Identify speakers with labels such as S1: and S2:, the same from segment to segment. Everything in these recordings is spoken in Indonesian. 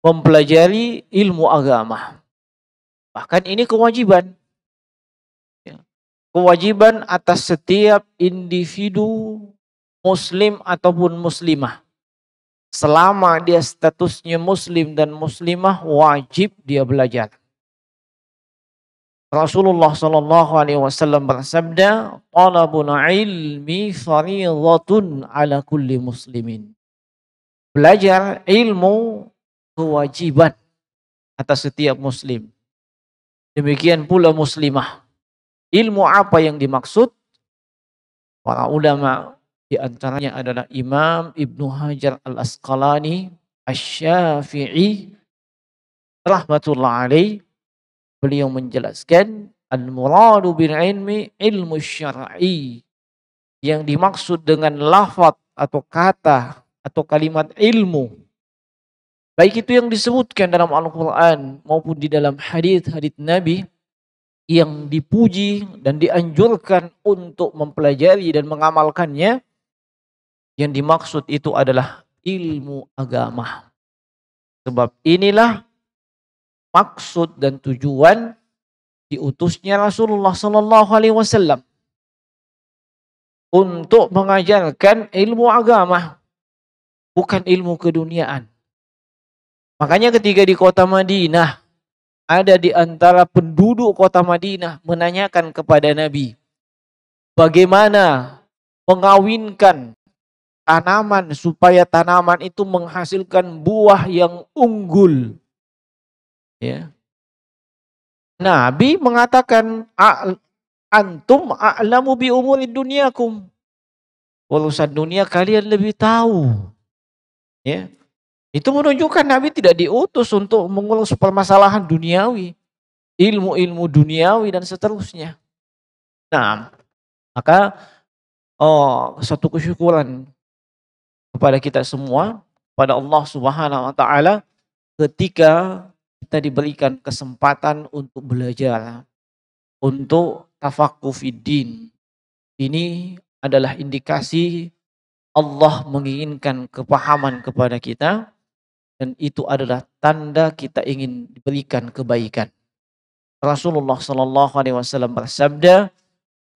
S1: mempelajari ilmu agama. Bahkan ini kewajiban. Ya. Kewajiban atas setiap individu muslim ataupun muslimah. Selama dia statusnya muslim dan muslimah, wajib dia belajar. Rasulullah sallallahu alaihi wasallam bersabda, "Talabul ilmi fardhatun ala kulli muslimin." Belajar ilmu kewajiban atas setiap muslim. Demikian pula muslimah. Ilmu apa yang dimaksud? Para ulama di antaranya adalah Imam Ibnu Hajar Al-Asqalani Asy-Syafi'i rahmatullah alaih. Beliau menjelaskan al-muradu bil ilmi ilmu syar'i. Yang dimaksud dengan lafaz atau kata atau kalimat ilmu, baik itu yang disebutkan dalam Al-Quran maupun di dalam hadis-hadis Nabi, yang dipuji dan dianjurkan untuk mempelajari dan mengamalkannya, yang dimaksud itu adalah ilmu agama. Sebab inilah maksud dan tujuan diutusnya Rasulullah sallallahu alaihi wasallam untuk mengajarkan ilmu agama, bukan ilmu keduniaan. Makanya ketika di kota Madinah, ada di antara penduduk kota Madinah menanyakan kepada Nabi, bagaimana mengawinkan tanaman supaya tanaman itu menghasilkan buah yang unggul. Ya. Nabi mengatakan, antum a'lamu bi umuri dunyakum. Urusan dunia kalian lebih tahu. Ya. Itu menunjukkan Nabi tidak diutus untuk mengurus permasalahan duniawi, ilmu-ilmu duniawi dan seterusnya. Nah, maka satu kesyukuran kepada kita semua, pada Allah Subhanahu wa taala, ketika kita diberikan kesempatan untuk belajar, untuk tafaqquh fiddin. Ini adalah indikasi Allah menginginkan kepahaman kepada kita, dan itu adalah tanda kita ingin diberikan kebaikan. Rasulullah sallallahu alaihi wasallam bersabda,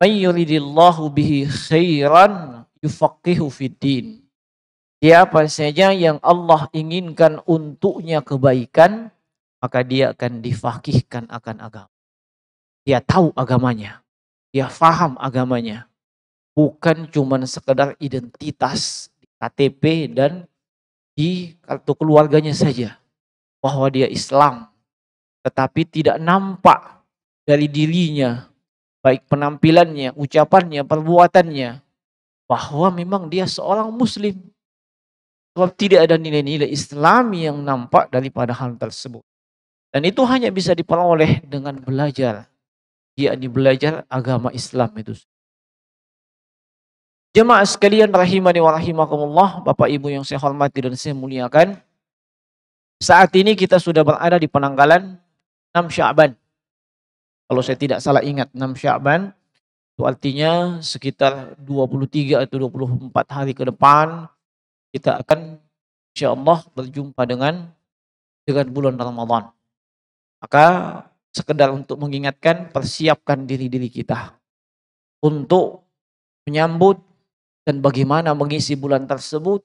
S1: "May yuridillahu bihi khairan yufaqihu fiddin." Siapa saja yang Allah inginkan untuknya kebaikan, maka dia akan difaqihkan akan agama. Dia tahu agamanya, dia faham agamanya. Bukan cuma sekedar identitas di KTP dan di kartu keluarganya saja bahwa dia Islam, tetapi tidak nampak dari dirinya, baik penampilannya, ucapannya, perbuatannya, bahwa memang dia seorang muslim. Sebab tidak ada nilai-nilai Islam yang nampak daripada hal tersebut. Dan itu hanya bisa diperoleh dengan belajar, yakni belajar agama Islam itu. Jemaah sekalian rahimani wa rahimakumullah, Bapak Ibu yang saya hormati dan saya muliakan. Saat ini kita sudah berada di penanggalan 6 Sya'ban. Kalau saya tidak salah ingat 6 Sya'ban, itu artinya sekitar 23 atau 24 hari ke depan kita akan insyaallah berjumpa dengan bulan Ramadan. Maka sekedar untuk mengingatkan, persiapkan diri-diri kita untuk menyambut dan bagaimana mengisi bulan tersebut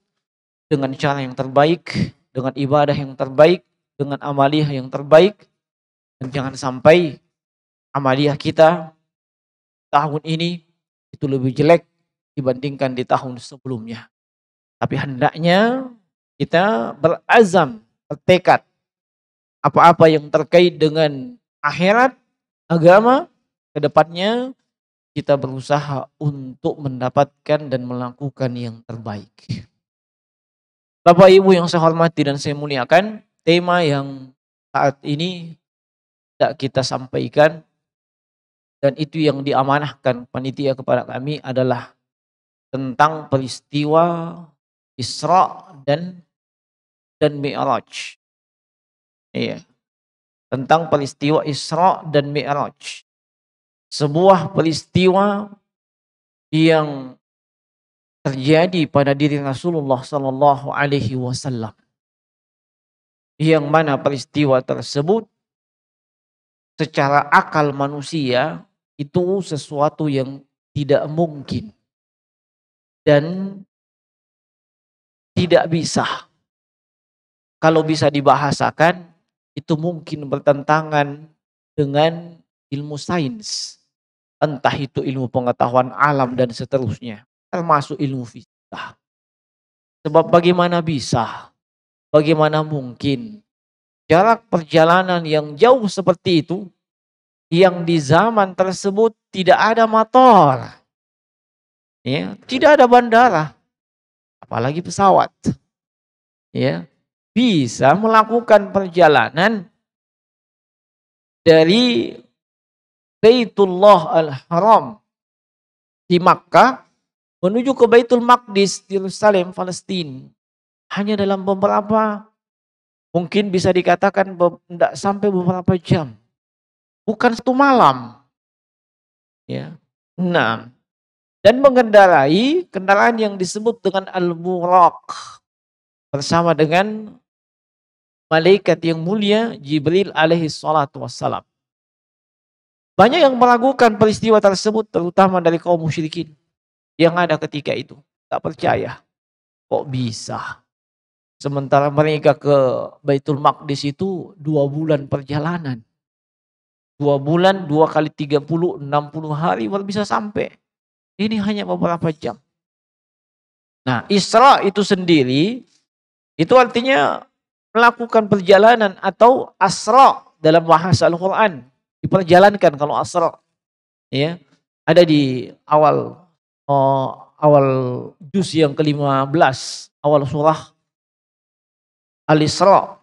S1: dengan cara yang terbaik, dengan ibadah yang terbaik, dengan amaliyah yang terbaik. Dan jangan sampai amaliyah kita tahun ini itu lebih jelek dibandingkan di tahun sebelumnya. Tapi hendaknya kita berazam, bertekad, apa-apa yang terkait dengan akhirat, agama, ke depannya kita berusaha untuk mendapatkan dan melakukan yang terbaik. Bapak Ibu yang saya hormati dan saya muliakan, tema yang saat ini tidak kita sampaikan dan itu yang diamanahkan panitia kepada kami adalah tentang peristiwa Isra dan Mi'raj. Iya. Tentang peristiwa Isra dan Mi'raj. Sebuah peristiwa yang terjadi pada diri Rasulullah sallallahu alaihi wasallam. yang mana peristiwa tersebut secara akal manusia itu sesuatu yang tidak mungkin dan tidak bisa. Kalau bisa dibahasakan, itu mungkin bertentangan dengan ilmu sains. Entah itu ilmu pengetahuan alam dan seterusnya. Termasuk ilmu fisika. Sebab bagaimana bisa, bagaimana mungkin jarak perjalanan yang jauh seperti itu, yang di zaman tersebut tidak ada motor, ya, tidak ada bandara, apalagi pesawat, ya, bisa melakukan perjalanan dari Baitullah Al-Haram di Makkah menuju ke Baitul Maqdis di Yerusalem, Palestina, hanya dalam beberapa, mungkin bisa dikatakan tidak sampai beberapa jam, bukan satu malam, ya. Nah, dan mengendarai kendaraan yang disebut dengan Al-Buraq bersama dengan malaikat yang mulia Jibril alaihi salatu wassalam. Banyak yang meragukan peristiwa tersebut, terutama dari kaum musyrikin yang ada ketika itu. Tak percaya, kok bisa? Sementara mereka ke Baitul Maqdis itu 2 bulan perjalanan. 2 bulan, 2 kali 30, 60 hari baru bisa sampai. Ini hanya beberapa jam. Nah, Isra itu sendiri, itu artinya melakukan perjalanan atau asra dalam bahasa Al-Quran. Diperjalankan kalau asra. Ya, ada di awal awal juz yang ke-15, awal surah Al-Isra.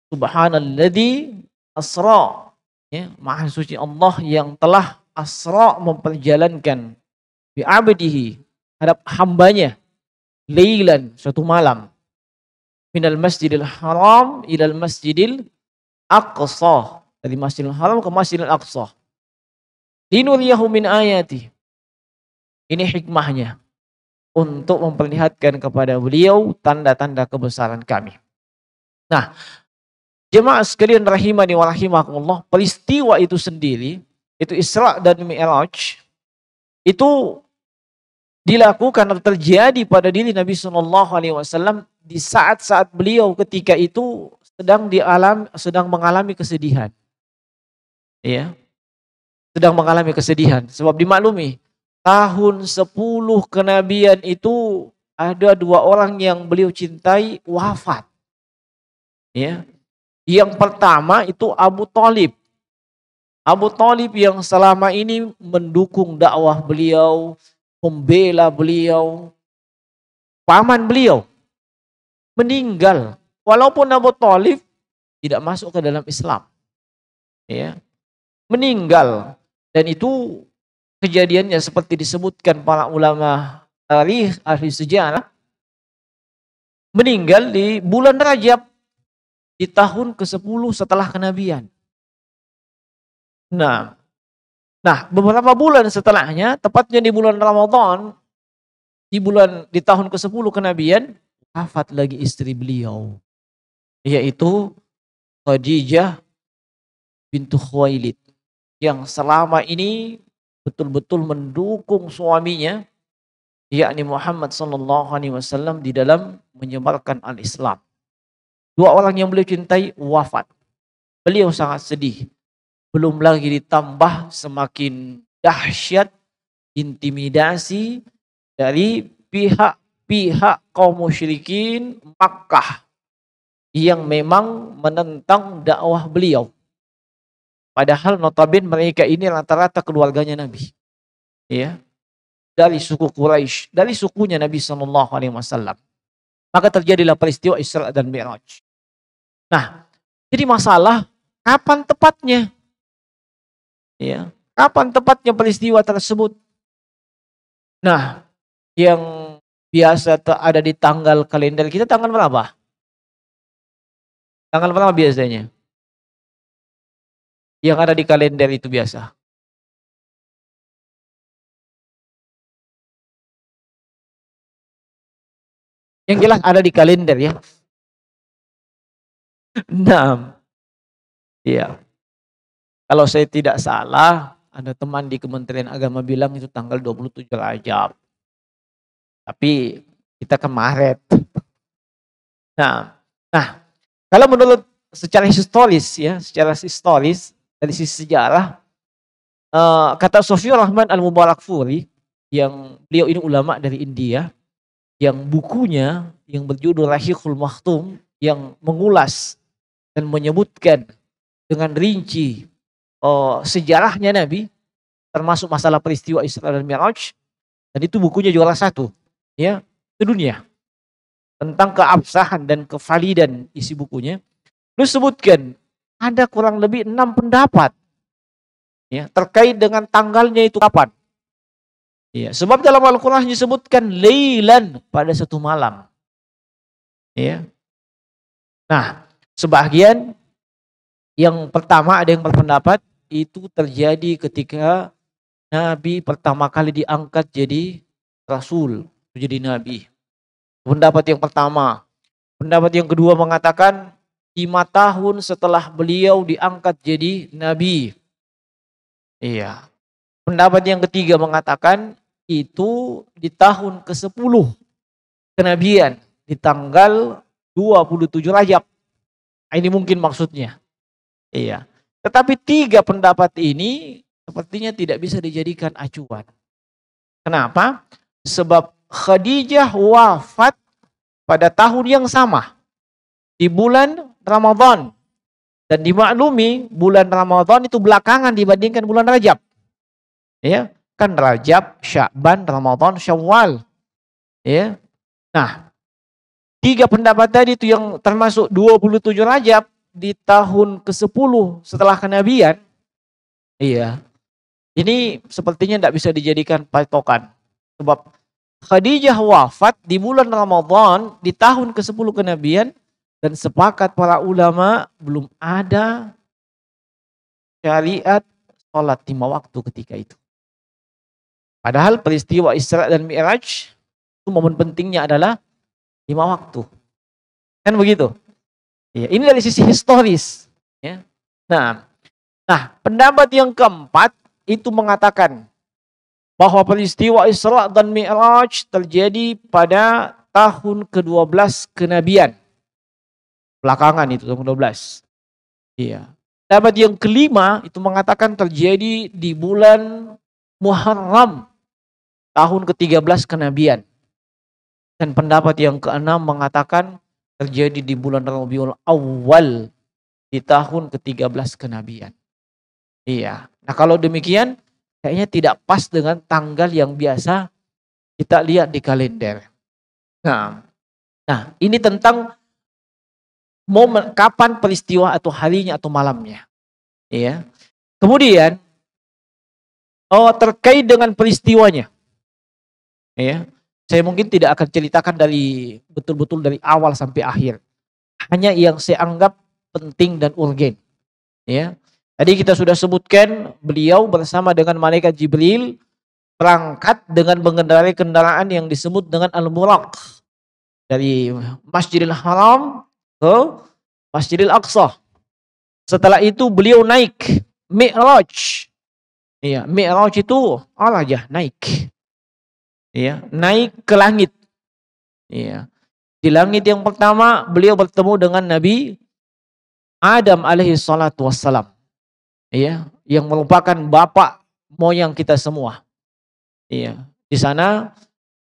S1: Subhanalladzi asra. Ya, Maha suci Allah yang telah asra memperjalankan bi abdihi, hadap hambanya, lailan, suatu malam, minal masjidil haram ilal masjidil aqsa, dari masjidil haram ke masjidil aqsa, linuriyahu min ayati. Ini hikmahnya, untuk memperlihatkan kepada beliau tanda-tanda kebesaran kami. Nah, jemaah sekalian rahimani wa rahimakumullah, peristiwa itu sendiri, itu Isra dan Mi'raj, itu dilakukan atau terjadi pada diri Nabi SAW di saat-saat beliau ketika itu sedang mengalami kesedihan. Ya, sedang mengalami kesedihan. Sebab dimaklumi, tahun 10 kenabian itu ada 2 orang yang beliau cintai wafat. Ya. Yang pertama itu Abu Thalib. Abu Thalib yang selama ini mendukung dakwah beliau, membela beliau, paman beliau meninggal. Walaupun Abu Thalib tidak masuk ke dalam Islam. Ya. Meninggal. Dan itu kejadiannya seperti disebutkan para ulama tarikh, ahli sejarah, meninggal di bulan Rajab di tahun ke-10 setelah kenabian. Nah, beberapa bulan setelahnya, tepatnya di bulan Ramadan, di tahun ke-10 kenabian, wafat lagi istri beliau, yaitu Khadijah bintu Khuwailid, yang selama ini betul-betul mendukung suaminya, yakni Muhammad sallallahu alaihi wasallam, di dalam menyebarkan al-Islam. 2 orang yang beliau cintai wafat. Beliau sangat sedih. Belum lagi ditambah semakin dahsyat intimidasi dari pihak kaum musyrikin Makkah yang memang menentang dakwah beliau. Padahal notabene mereka ini rata-rata keluarganya Nabi. Ya, dari suku Quraisy, dari sukunya Nabi sallallahu alaihi wasallam. Maka terjadilah peristiwa Isra dan Mi'raj. Nah, jadi masalah kapan tepatnya? Ya, kapan tepatnya peristiwa tersebut? Nah, yang biasa ada di tanggal kalender kita tanggal berapa? Tanggal berapa biasanya? Yang ada di kalender itu biasa. Yang jelas ada di kalender ya. Nah, iya. Kalau saya tidak salah, ada teman di Kementerian Agama bilang itu tanggal 27 Rajab. Tapi kita ke Maret. Nah, nah, kalau menurut secara historis ya, secara historis dari sisi sejarah, kata Sofiur Rahman Al-Mubarakfuri, yang beliau ini ulama dari India, yang bukunya yang berjudul Rahiqul Maktum, yang mengulas dan menyebutkan dengan rinci sejarahnya Nabi, termasuk masalah peristiwa Isra dan Mi'raj, dan itu bukunya juara 1 ya sedunia tentang keabsahan dan kevalidan isi bukunya. Lu sebutkan ada kurang lebih 6 pendapat ya terkait dengan tanggalnya itu kapan. Ya, sebab dalam Al-Qur'an disebutkan lailan, pada satu malam. Ya. Nah, sebagian yang pertama ada yang berpendapat itu terjadi ketika Nabi pertama kali diangkat jadi Rasul, jadi Nabi. Pendapat yang pertama. Pendapat yang kedua mengatakan 5 tahun setelah beliau diangkat jadi Nabi. Iya. Pendapat yang ketiga mengatakan itu di tahun ke-10 kenabian, di tanggal 27 Rajab. Ini mungkin maksudnya. Iya. Tetapi 3 pendapat ini sepertinya tidak bisa dijadikan acuan. Kenapa? Sebab Khadijah wafat pada tahun yang sama, di bulan Ramadan. Dan dimaklumi bulan Ramadan itu belakangan dibandingkan bulan Rajab. Ya, kan Rajab, Sya'ban, Ramadan, Syawal. Ya. Nah, 3 pendapat tadi itu yang termasuk 27 Rajab di tahun ke-10 setelah kenabian. Iya. Ini sepertinya tidak bisa dijadikan patokan. Sebab Khadijah wafat di bulan Ramadan di tahun ke-10 kenabian, dan sepakat para ulama belum ada syariat sholat 5 waktu ketika itu. Padahal peristiwa Isra dan Mi'raj itu momen pentingnya adalah 5 waktu. Kan begitu? Ya, ini dari sisi historis. Ya. Nah, pendapat yang keempat itu mengatakan bahwa peristiwa Isra dan Mi'raj terjadi pada tahun ke-12 kenabian. Belakangan itu tahun ke-12. Iya. Pendapat yang kelima itu mengatakan terjadi di bulan Muharram, tahun ke-13 kenabian. Dan pendapat yang keenam mengatakan terjadi di bulan Rabiul Awal, di tahun ke-13 kenabian. Iya. Nah, kalau demikian kayaknya tidak pas dengan tanggal yang biasa kita lihat di kalender. Nah, ini tentang momen kapan peristiwa atau harinya atau malamnya. Ya. Kemudian terkait dengan peristiwanya. Ya. Saya mungkin tidak akan ceritakan dari betul-betul dari awal sampai akhir. Hanya yang saya anggap penting dan urgen. Ya. Tadi kita sudah sebutkan beliau bersama dengan malaikat Jibril berangkat dengan mengendarai kendaraan yang disebut dengan Al-Buraq dari Masjidil Haram ke Masjidil Aqsa. Setelah itu beliau naik Mi'raj. Iya, Mi'raj itu aja naik. Iya, naik ke langit. Iya. Di langit yang pertama beliau bertemu dengan Nabi Adam alaihi salatu wassalam. Iya, yang merupakan bapak moyang kita semua. Iya, di sana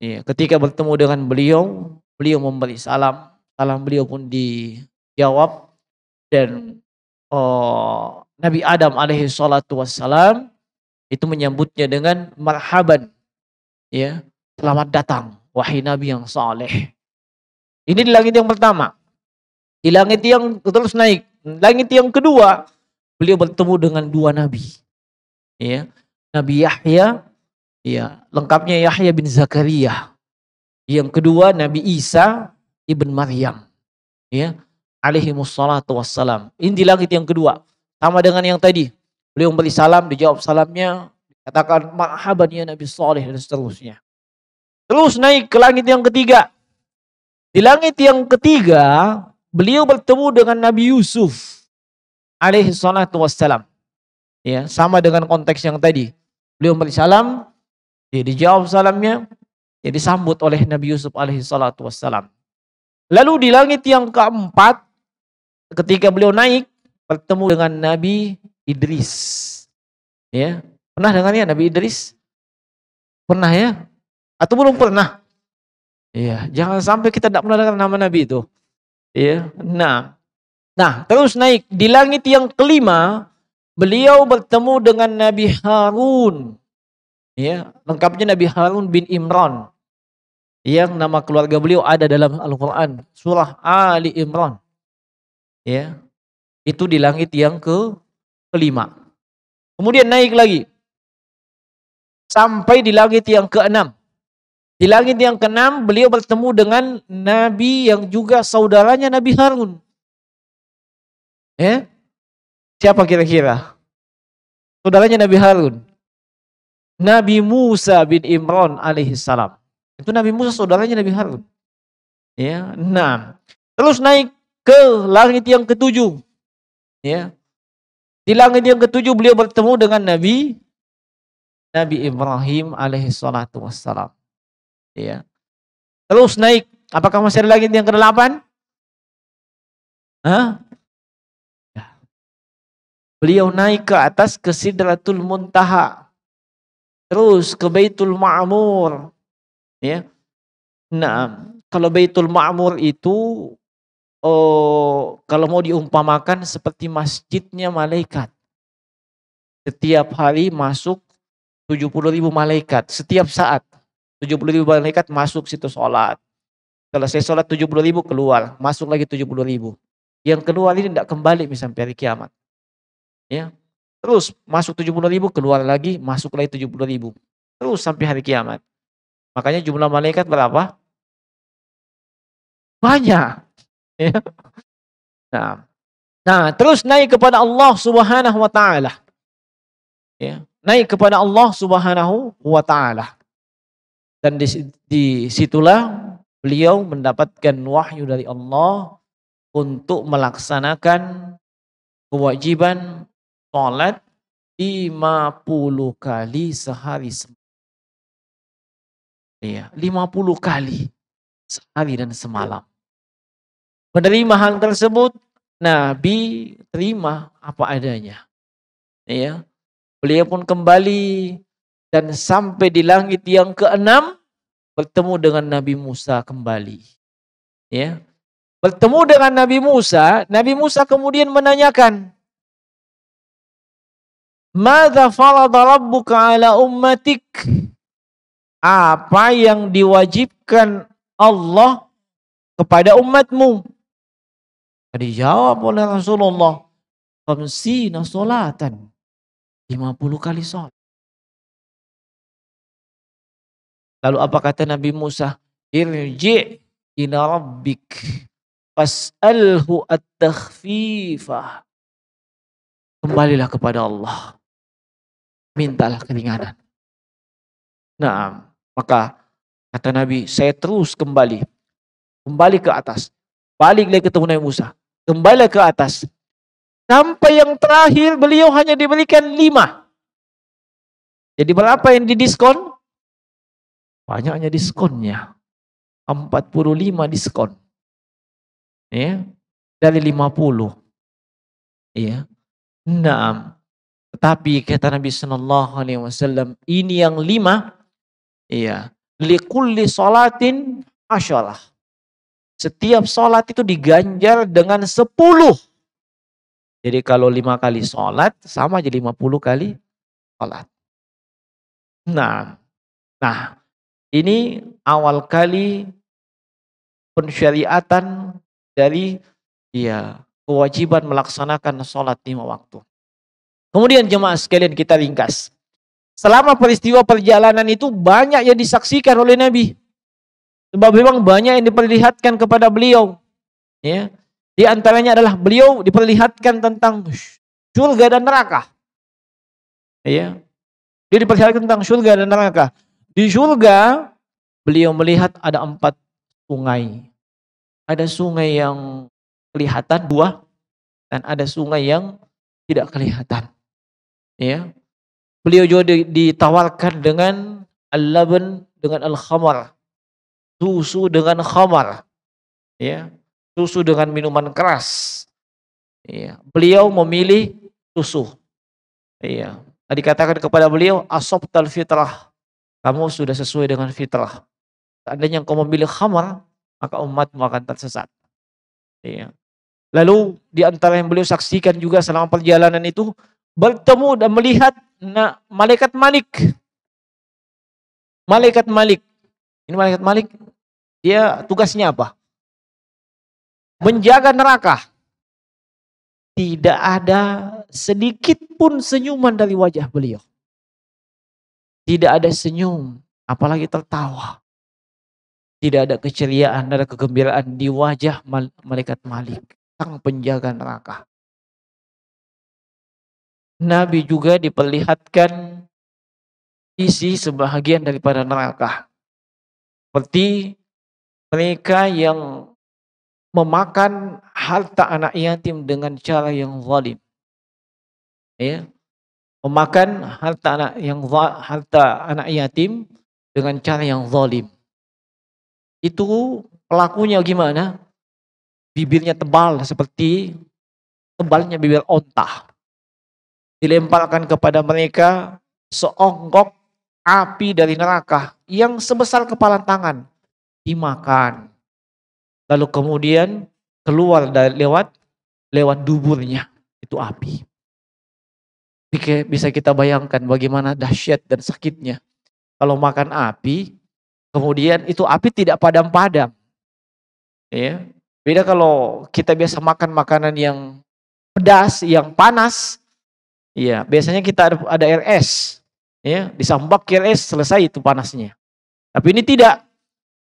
S1: iya, ketika bertemu dengan beliau memberi salam. Salam beliau pun dijawab, dan Nabi Adam alaihi salatu wassalam itu menyambutnya dengan marhaban, ya, selamat datang wahai Nabi yang saleh. Ini di langit yang pertama. Di langit yang terus naik, langit yang kedua beliau bertemu dengan 2 nabi, ya, Nabi Yahya, ya, lengkapnya Yahya bin Zakaria. Yang kedua Nabi Isa ibn Maryam, ya, alaihi wassalatu wassalam. Ini di langit yang kedua. Sama dengan yang tadi. Beliau memberi salam, dijawab salamnya, dikatakan marhaban ya Nabi saleh, dan seterusnya. Terus naik ke langit yang ketiga. Di langit yang ketiga beliau bertemu dengan Nabi Yusuf alaihi salatu wassalam. Ya, sama dengan konteks yang tadi. Beliau bersalam, ya, dijawab salamnya, ya, disambut oleh Nabi Yusuf alaihi salatu wassalam. Lalu di langit yang keempat, ketika beliau naik, bertemu dengan Nabi Idris. Ya, pernah dengarnya Nabi Idris? Pernah ya? Atau belum pernah? Iya, jangan sampai kita tidak pernah dengar nama Nabi itu. Iya. Nah, terus naik di langit yang kelima, beliau bertemu dengan Nabi Harun. Ya, lengkapnya Nabi Harun bin Imran. Yang nama keluarga beliau ada dalam Al-Qur'an, surah Ali Imran. Ya. Itu di langit yang kelima. Kemudian naik lagi sampai di langit yang keenam. Di langit yang keenam beliau bertemu dengan Nabi yang juga saudaranya Nabi Harun. Ya? Siapa kira-kira? Saudaranya Nabi Harun. Nabi Musa bin Imran alaihissalam. Itu Nabi Musa saudaranya Nabi Harun. Ya. Nah, terus naik ke langit yang ketujuh. Ya. Di langit yang ketujuh beliau bertemu dengan Nabi Ibrahim alaihissalatu wassalam. Ya. Terus naik. Apakah masih ada langit yang ke-8? Hah? Ya. Beliau naik ke atas ke Sidratul Muntaha. Terus ke Baitul Ma'mur. Ya. Nah, kalau Baitul Ma'mur itu kalau mau diumpamakan seperti masjidnya malaikat. Setiap hari masuk 70.000 malaikat. Setiap saat 70.000 malaikat masuk situ sholat. Selesai sholat 70.000 keluar. Masuk lagi 70.000. Yang keluar ini tidak kembali sampai hari kiamat. Ya. Terus masuk 70.000 keluar lagi. Masuk lagi 70.000. Terus sampai hari kiamat. Makanya jumlah malaikat berapa? Banyak. Ya. Nah, terus naik kepada Allah Subhanahu wa taala. Ya, naik kepada Allah Subhanahu wa taala. Dan di situlah beliau mendapatkan wahyu dari Allah untuk melaksanakan kewajiban salat 50 kali sehari. Iya, 50 kali sehari dan semalam. Menerima hal tersebut, Nabi terima apa adanya. Ya. Beliau pun kembali dan sampai di langit yang ke-6 bertemu dengan Nabi Musa kembali. Ya. Bertemu dengan Nabi Musa kemudian menanyakan, "Madza farada rabbuka ala ummatik?" Apa yang diwajibkan Allah kepada umatmu? Dijawab oleh Rasulullah, 50 sholatan. 50 kali sholat. Lalu apa kata Nabi Musa? Irji' ila rabbik fas'alhu at-takhfifah. Kembalilah kepada Allah. Mintalah keringanan. Nah, maka kata Nabi, saya terus kembali ke atas. Balik lagi ketemu Nabi Musa. Kembali ke atas. Sampai yang terakhir beliau hanya diberikan 5. Jadi berapa yang didiskon? Banyaknya diskonnya. 45 diskon. Ya. Dari 50. Ya. Nah, tetapi kata Nabi SAW, ini yang 5. Ya. Likulli sholatin asyarah. Setiap sholat itu diganjar dengan 10. Jadi kalau 5 kali sholat, sama aja 50 kali sholat. Nah, ini awal kali pensyariatan dari kewajiban melaksanakan sholat 5 waktu. Kemudian jemaah sekalian kita ringkas. Selama peristiwa perjalanan itu banyak yang disaksikan oleh Nabi. Sebab memang banyak yang diperlihatkan kepada beliau. Ya. Di antaranya adalah beliau diperlihatkan tentang surga dan neraka. Ya. Dia diperlihatkan tentang surga dan neraka. Di surga beliau melihat ada 4 sungai. Ada sungai yang kelihatan buah dan ada sungai yang tidak kelihatan. Ya. Beliau juga ditawarkan dengan al-laban dengan al-khamar. Susu dengan khamar. Ya. Susu dengan minuman keras. Ya. Beliau memilih susu. Iya. Dikatakan kepada beliau, asabtal fitrah. Kamu sudah sesuai dengan fitrah. Seandainya engkau memilih khamar, maka umatmu akan tersesat. Iya. Lalu di antara yang beliau saksikan juga selama perjalanan itu, bertemu dan melihat malaikat Malik. Malaikat Malik. Ini malaikat Malik, dia tugasnya apa? Menjaga neraka. Tidak ada sedikit pun senyuman dari wajah beliau. Tidak ada senyum, apalagi tertawa. Tidak ada keceriaan, ada kegembiraan di wajah malaikat Malik, sang penjaga neraka. Nabi juga diperlihatkan isi sebahagian daripada neraka. Seperti mereka yang memakan harta anak yatim dengan cara yang zalim. Ya. Memakan harta anak yatim dengan cara yang zalim. Itu pelakunya gimana? Bibirnya tebal seperti tebalnya bibir onta. Dilemparkan kepada mereka seonggok api dari neraka yang sebesar kepala tangan, dimakan. Lalu kemudian keluar lewat duburnya itu api. Bisa kita bayangkan bagaimana dahsyat dan sakitnya kalau makan api, kemudian itu api tidak padam-padam. Ya. Beda kalau kita biasa makan makanan yang pedas, yang panas. Ya, biasanya kita ada RS. Ya, disambak RS selesai itu panasnya. Tapi ini tidak.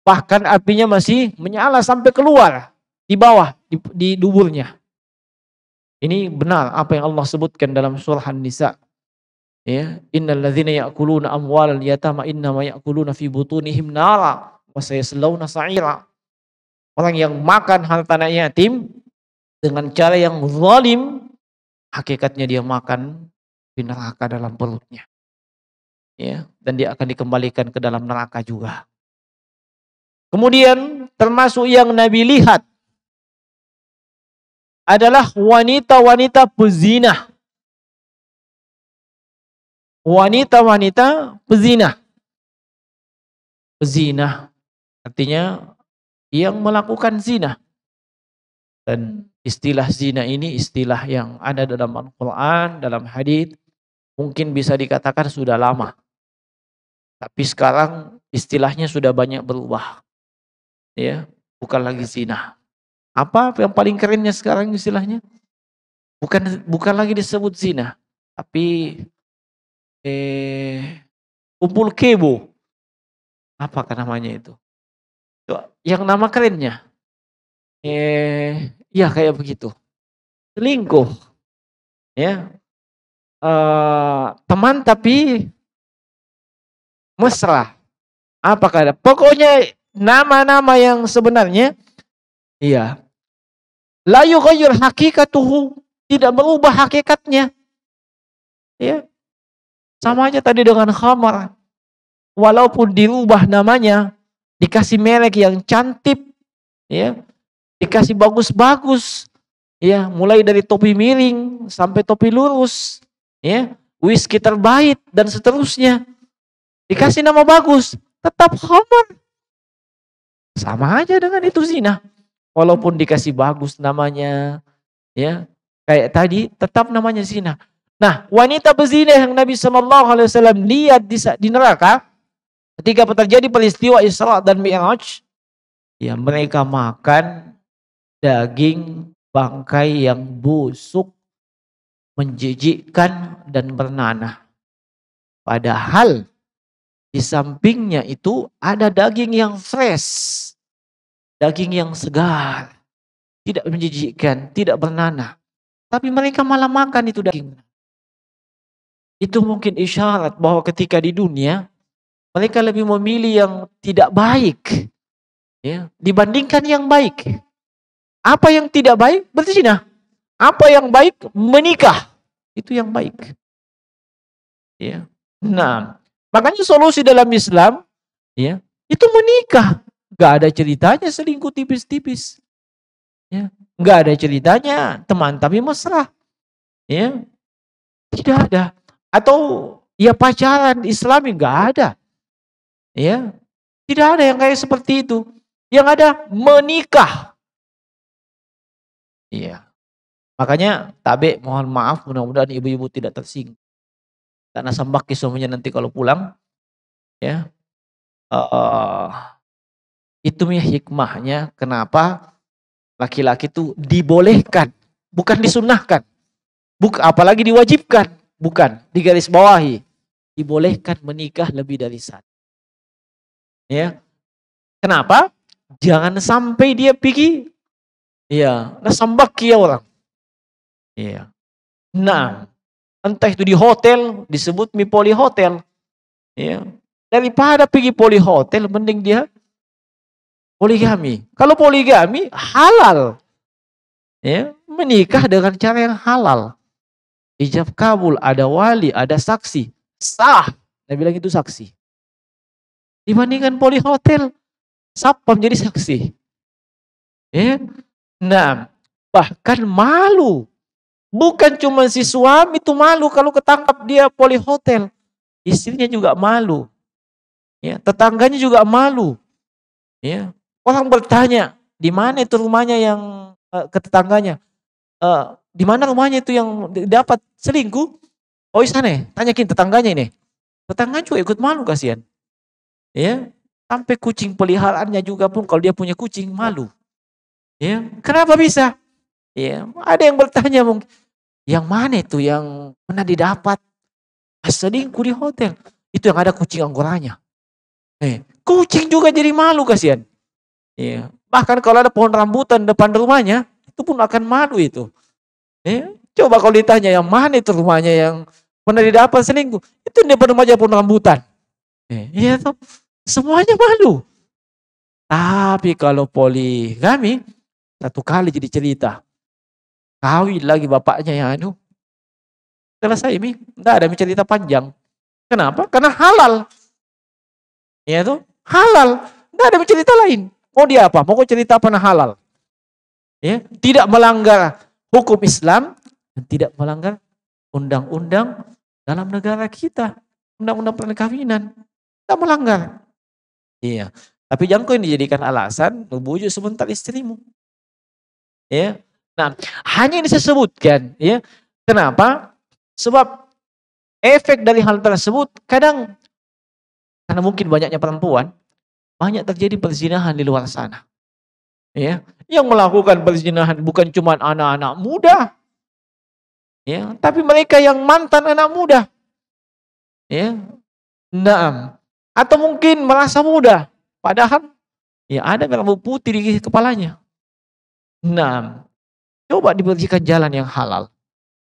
S1: Bahkan apinya masih menyala sampai keluar di bawah di duburnya. Ini benar apa yang Allah sebutkan dalam surah An-Nisa. Ya, innal ladzina ya'kuluna amwalal yatama innama ya'kuluna fi butunihim nara wa sayaslawna sa'ira. Orang yang makan harta anak yatim dengan cara yang zalim, hakikatnya dia makan di neraka dalam perutnya. Ya, dan dia akan dikembalikan ke dalam neraka juga. Kemudian termasuk yang Nabi lihat adalah wanita-wanita pezina. Wanita-wanita pezina. Pezina artinya yang melakukan zina. Dan istilah zina ini istilah yang ada dalam Al-Quran, dalam hadits, mungkin bisa dikatakan sudah lama. Tapi sekarang istilahnya sudah banyak berubah. Ya, bukan lagi zina. Apa yang paling kerennya sekarang istilahnya? Bukan lagi disebut zina, tapi kumpul kebo. Apakah namanya itu? Yang nama kerennya? Ya kayak begitu. Selingkuh. Ya. Teman tapi mesra. Apakah ada? Pokoknya nama-nama yang sebenarnya iya. La yughayyir hakikatuhu, tidak merubah hakikatnya. Ya. Sama aja tadi dengan khamar. Walaupun dirubah namanya, dikasih merek yang cantik, ya. Dikasih bagus-bagus. Ya, mulai dari topi miring sampai topi lurus, ya. Whisky terbaik dan seterusnya. Dikasih nama bagus, tetap khamar. Sama aja dengan itu zina. Walaupun dikasih bagus namanya, ya kayak tadi, tetap namanya zina. Nah, wanita bezina yang Nabi SAW lihat di neraka, ketika terjadi peristiwa Isra dan Mi'raj, ya mereka makan daging bangkai yang busuk, menjijikkan dan bernanah. Padahal di sampingnya itu ada daging yang fresh. Daging yang segar, tidak menjijikkan, tidak bernanah. Tapi mereka malah makan itu daging. Itu mungkin isyarat bahwa ketika di dunia, mereka lebih memilih yang tidak baik, ya, dibandingkan yang baik. Apa yang tidak baik berzina. Apa yang baik menikah. Itu yang baik. Ya. Nah, makanya solusi dalam Islam, ya, itu menikah. Gak ada ceritanya selingkuh tipis-tipis. Ya. Gak ada ceritanya teman tapi mesra. Ya. Tidak ada. Atau ya pacaran Islami gak ada. Ya. Tidak ada yang kayak seperti itu. Yang ada menikah. Iya. Makanya tabe mohon maaf, mudah-mudahan ibu-ibu tidak tersinggung. Karena sambaki suaminya nanti kalau pulang, ya, itu nih hikmahnya kenapa laki-laki itu dibolehkan, bukan disunahkan, apalagi diwajibkan, bukan digarisbawahi, dibolehkan menikah lebih dari satu. Ya, kenapa? Jangan sampai dia pergi, ya, nasambaki ya orang. Iya. Nah, entah itu di hotel, disebut poli hotel. Ya. Daripada pergi poli hotel, mending dia poligami. Kalau poligami, halal. Ya, menikah dengan cara yang halal. Ijab kabul, ada wali, ada saksi. Sah. Dia bilang itu saksi. Dibandingkan poli hotel, siapa menjadi saksi? Ya. Nah, bahkan malu. Bukan cuma si suami itu malu kalau ketangkap dia poli hotel. Istrinya juga malu. Ya, tetangganya juga malu. Ya. Orang bertanya, di mana itu rumahnya yang ke tetangganya? Di mana rumahnya itu yang dapat selingkuh? Oh, sana, tanyakin tetangganya ini. Tetangganya juga ikut malu, kasihan. Ya, sampai kucing peliharaannya juga pun kalau dia punya kucing malu. Ya, kenapa bisa? Ya, ada yang bertanya mungkin, yang mana itu yang pernah didapat selingkuh di hotel? Itu yang ada kucing anggoranya. Kucing juga jadi malu, kasihan. Ya, bahkan kalau ada pohon rambutan depan rumahnya, itu pun akan malu itu. Ya, coba kalau ditanya yang mana itu rumahnya yang pernah didapat selingkuh, itu di depan rumahnya pohon rambutan. Iya tuh, semuanya malu. Tapi kalau poligami, satu kali jadi cerita. Kawin lagi bapaknya yang anu. Selesai mi, enggak ada cerita panjang. Kenapa? Karena halal. Ya tuh, halal. Enggak ada cerita lain. Mau dia apa? Mau cerita apa halal. Ya, tidak melanggar hukum Islam dan tidak melanggar undang-undang dalam negara kita. Undang-undang perkawinan. Tidak melanggar. Iya. Tapi jangan kau dijadikan alasan membujuk sebentar istrimu. Ya. Nah, hanya ini saya sebutkan, ya. Kenapa? Sebab efek dari hal tersebut kadang karena mungkin banyaknya perempuan, banyak terjadi perzinahan di luar sana. Ya, yang melakukan perzinahan bukan cuma anak-anak muda. Ya, tapi mereka yang mantan anak muda. Ya. Naam. Atau mungkin merasa muda, padahal ya ada rambut putih di kepalanya. Naam. Coba diberikan jalan yang halal.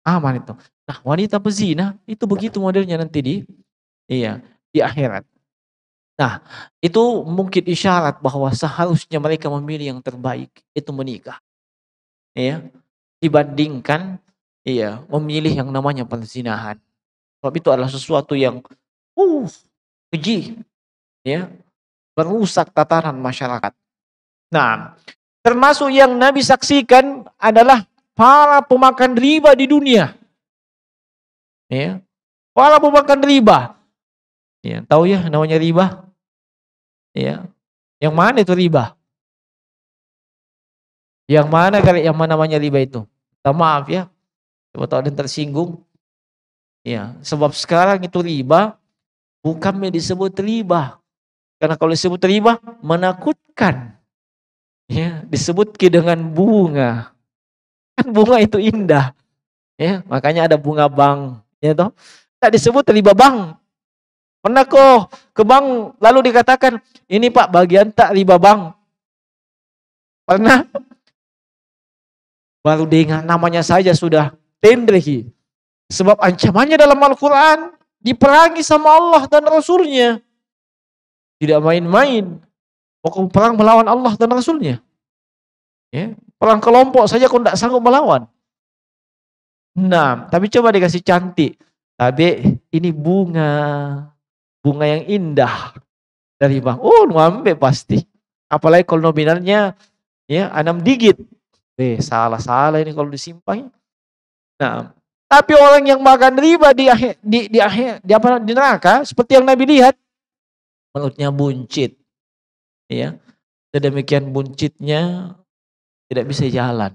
S1: Aman itu. Nah, wanita pezina itu begitu modelnya nanti di akhirat. Nah, itu mungkin isyarat bahwa seharusnya mereka memilih yang terbaik, itu menikah. Ya, dibandingkan memilih yang namanya perzinahan. Sebab itu adalah sesuatu yang keji, ya, merusak tatanan masyarakat. Nah, termasuk yang Nabi saksikan adalah para pemakan riba di dunia. Ya. Para pemakan riba. Ya, tahu ya namanya riba? Ya. Yang mana itu riba? Yang mana kali yang mana namanya riba itu? Maaf ya. Coba tahu ada yang tersinggung. Ya, sebab sekarang itu riba bukan disebut riba. Karena kalau disebut riba menakutkan. Ya, disebut dengan bunga. Kan bunga itu indah. Ya, makanya ada bunga bank, ya toh. Tak disebut riba bank. Pernah kok ke bank lalu dikatakan, "Ini Pak, bagian tak riba bank." Pernah? Baru dengan namanya saja sudah tendrehi. Sebab ancamannya dalam Al-Qur'an diperangi sama Allah dan Rasulnya. Tidak main-main. Pokok perang melawan Allah dan Rasulnya. Ya. Perang kelompok saja kau tidak sanggup melawan. Nah, tapi coba dikasih cantik. Tapi ini bunga yang indah dari bang. Oh, ngambil pasti. Apalagi kalau nominalnya ya 6 digit. Salah ini kalau disimpan. Nah, tapi orang yang makan riba di neraka seperti yang Nabi lihat, mulutnya buncit. Ya. Sedemikian buncitnya tidak bisa jalan.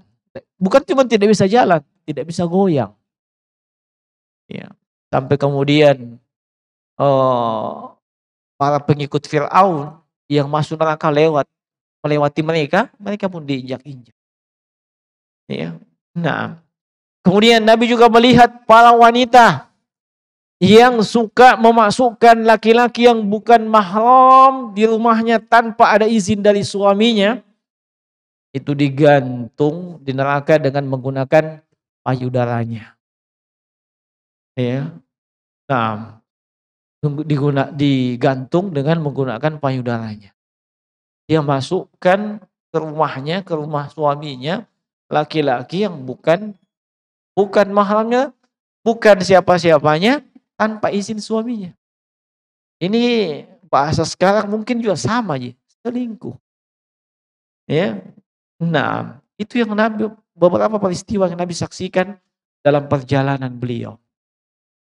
S1: Bukan cuma tidak bisa jalan, tidak bisa goyang. Ya. Sampai kemudian para pengikut Fir'aun yang masuk neraka melewati mereka pun diinjak-injak. Ya. Nah, kemudian Nabi juga melihat para wanita yang suka memasukkan laki-laki yang bukan mahram di rumahnya tanpa ada izin dari suaminya, itu digantung di neraka dengan menggunakan payudaranya. Ya. Nah, digantung dengan menggunakan payudaranya. Dia masukkan ke rumahnya, ke rumah suaminya, laki-laki yang bukan mahramnya, bukan siapa-siapanya, tanpa izin suaminya. Ini bahasa sekarang mungkin juga sama aja, selingkuh. Ya. Nah, itu yang beberapa peristiwa yang Nabi saksikan dalam perjalanan beliau.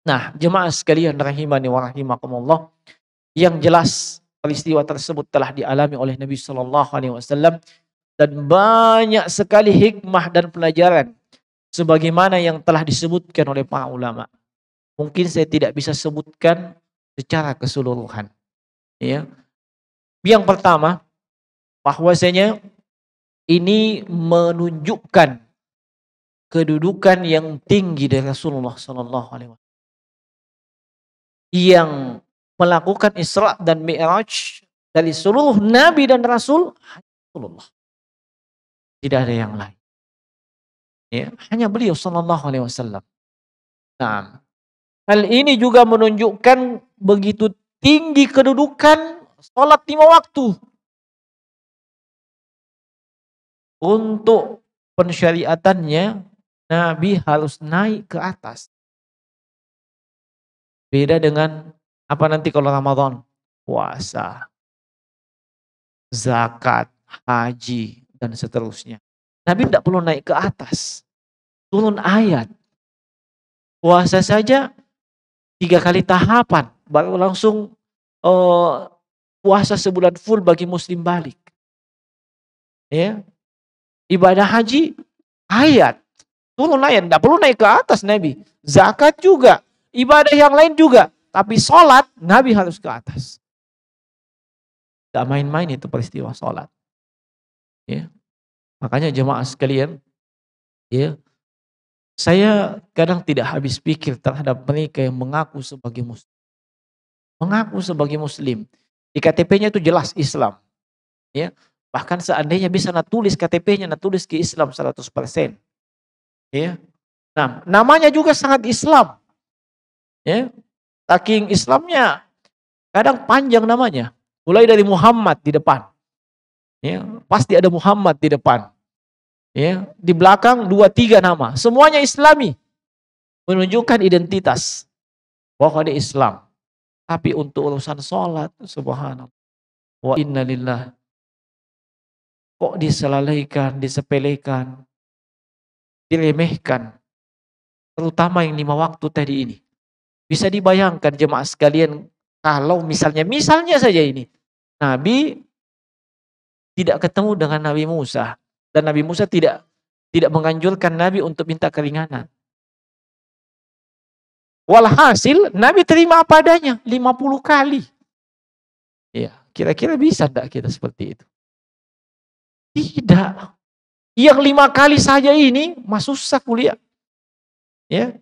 S1: Nah, jemaah sekalian rahimani wa rahimakumullah, yang jelas peristiwa tersebut telah dialami oleh Nabi sallallahu alaihi wasallam dan banyak sekali hikmah dan pelajaran sebagaimana yang telah disebutkan oleh para ulama. Mungkin saya tidak bisa sebutkan secara keseluruhan. Ya. Yang pertama, bahwasanya ini menunjukkan kedudukan yang tinggi dari Rasulullah sallallahu alaihi wasallam yang melakukan Isra dan Mi'raj dari seluruh nabi dan rasul Rasulullah. Tidak ada yang lain. Ya, hanya beliau sallallahu alaihi wasallam. Nah, hal ini juga menunjukkan begitu tinggi kedudukan sholat 5 waktu. Untuk pensyariatannya, Nabi harus naik ke atas. Beda dengan apa nanti kalau Ramadan? Puasa, zakat, haji, dan seterusnya. Nabi tidak perlu naik ke atas. Turun ayat. Puasa saja 3 kali tahapan. Baru langsung puasa sebulan full bagi muslim balik. Ya. Ibadah haji, ayat. Turun ayat. Tidak perlu naik ke atas Nabi. Zakat juga. Ibadah yang lain juga. Tapi sholat, Nabi harus ke atas. Tidak main-main itu peristiwa sholat. Ya. Makanya jemaah sekalian, ya, saya kadang tidak habis pikir terhadap mereka yang mengaku sebagai muslim. Mengaku sebagai muslim. Di KTP-nya itu jelas Islam. Ya. Bahkan seandainya bisa tulis KTP-nya, tulis ke Islam 100%. Ya. Nah, namanya juga sangat Islam. Ya. Saking Islamnya kadang panjang namanya. Mulai dari Muhammad di depan. Ya, pasti ada Muhammad di depan. Ya, di belakang 2-3 nama. Semuanya Islami. Menunjukkan identitas bahwa dia Islam. Tapi untuk urusan sholat, subhanallah. Wa inna lillah. Kok diselalaikan, disepelekan, diremehkan. Terutama yang 5 waktu tadi ini. Bisa dibayangkan jemaah sekalian, kalau misalnya saja ini. Nabi tidak ketemu dengan Nabi Musa. Dan Nabi Musa tidak menganjurkan Nabi untuk minta keringanan. Walhasil Nabi terima apa adanya 50 kali. Ya, kira-kira bisa enggak kita seperti itu? Tidak. Yang 5 kali saja ini masuk susah kuliah. Ya.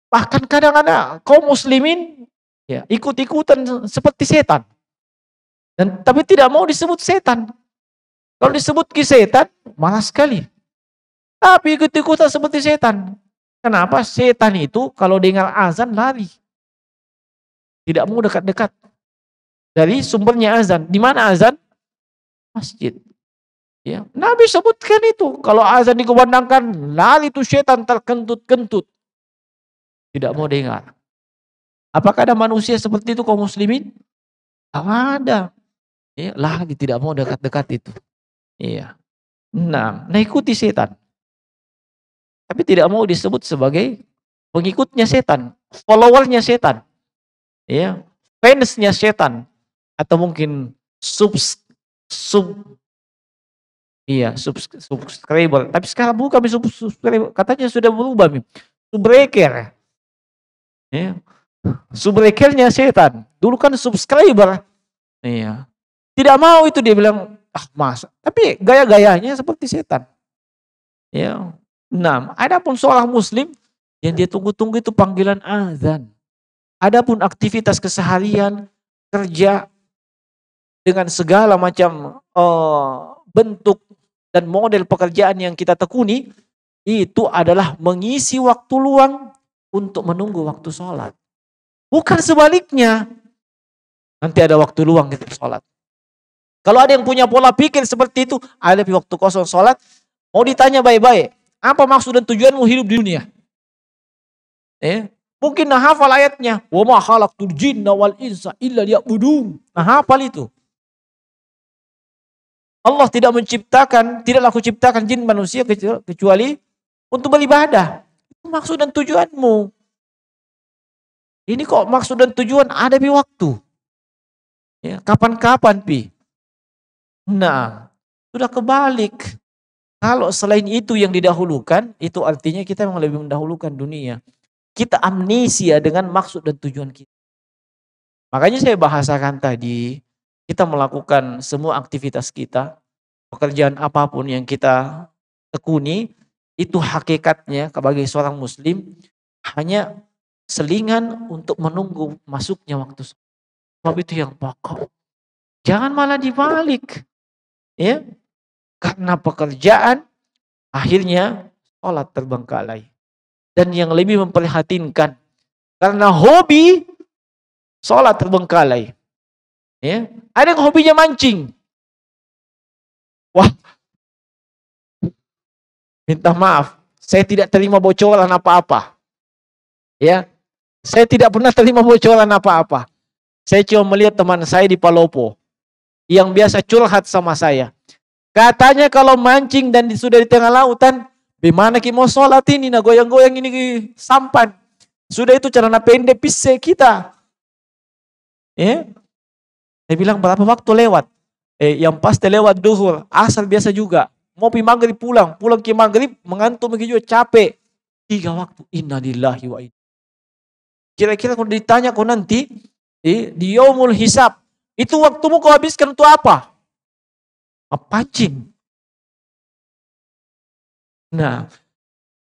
S1: Bahkan kadang-kadang kaum muslimin ya, ikut-ikutan seperti setan. Tapi tidak mau disebut setan. Kalau disebut setan, malas sekali. Tapi ikut-ikutan seperti setan. Kenapa? Setan itu kalau dengar azan lari. Tidak mau dekat-dekat. Dari sumbernya azan. Di mana azan? Masjid. Ya, Nabi sebutkan itu. Kalau azan dikumandangkan, lari itu setan terkentut-kentut. Tidak mau dengar. Apakah ada manusia seperti itu kaum muslimin? Tak ada. Ya, lari tidak mau dekat-dekat itu. Iya. Nah ikuti setan. Tapi tidak mau disebut sebagai pengikutnya setan, followernya setan. Ya, fansnya setan. Atau mungkin sub iya, subscriber. Tapi sekarang bukan subscriber, katanya sudah berubah, subbreaker. Ya. Subbreakernya setan. Dulu kan subscriber. Iya. Tidak mau itu, dia bilang, masa. Tapi gaya-gayanya seperti setan. Ya. Nah, adapun seorang muslim yang dia tunggu-tunggu itu panggilan azan. Adapun aktivitas keseharian, kerja dengan segala macam bentuk dan model pekerjaan yang kita tekuni, itu adalah mengisi waktu luang untuk menunggu waktu sholat. Bukan sebaliknya. Nanti ada waktu luang kita sholat. Kalau ada yang punya pola pikir seperti itu, ada waktu kosong sholat, mau ditanya baik-baik, apa maksud dan tujuanmu hidup di dunia? Mungkin hafal ayatnya, wa ma khalaqtul jinna wal insa illa liya'budun. Hafal itu. Allah tidaklah aku ciptakan jin manusia kecuali untuk beribadah. Itu maksud dan tujuanmu. Ini kok maksud dan tujuan ada di waktu. Ya, kapan-kapan pi. Nah, sudah kebalik. Kalau selain itu yang didahulukan, itu artinya kita memang lebih mendahulukan dunia. Kita amnesia dengan maksud dan tujuan kita. Makanya saya bahasakan tadi, kita melakukan semua aktivitas kita, pekerjaan apapun yang kita tekuni, itu hakikatnya sebagai seorang muslim hanya selingan untuk menunggu masuknya waktu sholat. Sebab itu yang pokok. Jangan malah dibalik. Ya, karena pekerjaan akhirnya sholat terbengkalai. Dan yang lebih memprihatinkan, karena hobi sholat terbengkalai. Ya, ada yang hobinya mancing. Wah, minta maaf, saya tidak terima bocoran apa-apa. Ya, saya tidak pernah terima bocoran apa-apa. Saya cuma melihat teman saya di Palopo yang biasa curhat sama saya. Katanya kalau mancing dan sudah di tengah lautan, bagaimana kita mau sholat ini, nah goyang-goyang ini sampan. Sudah itu celana pendek pisse kita. Saya bilang berapa waktu lewat? Yang pasti lewat duhur, asal biasa juga. Mau pergi maghrib pulang ke maghrib, mengantuk begitu juga capek. 3 waktu, innalillahi wa inna. Kira-kira kalau ditanya kau nanti, di yaumul hisab, itu waktumu kau habiskan untuk apa? Pancing. Nah,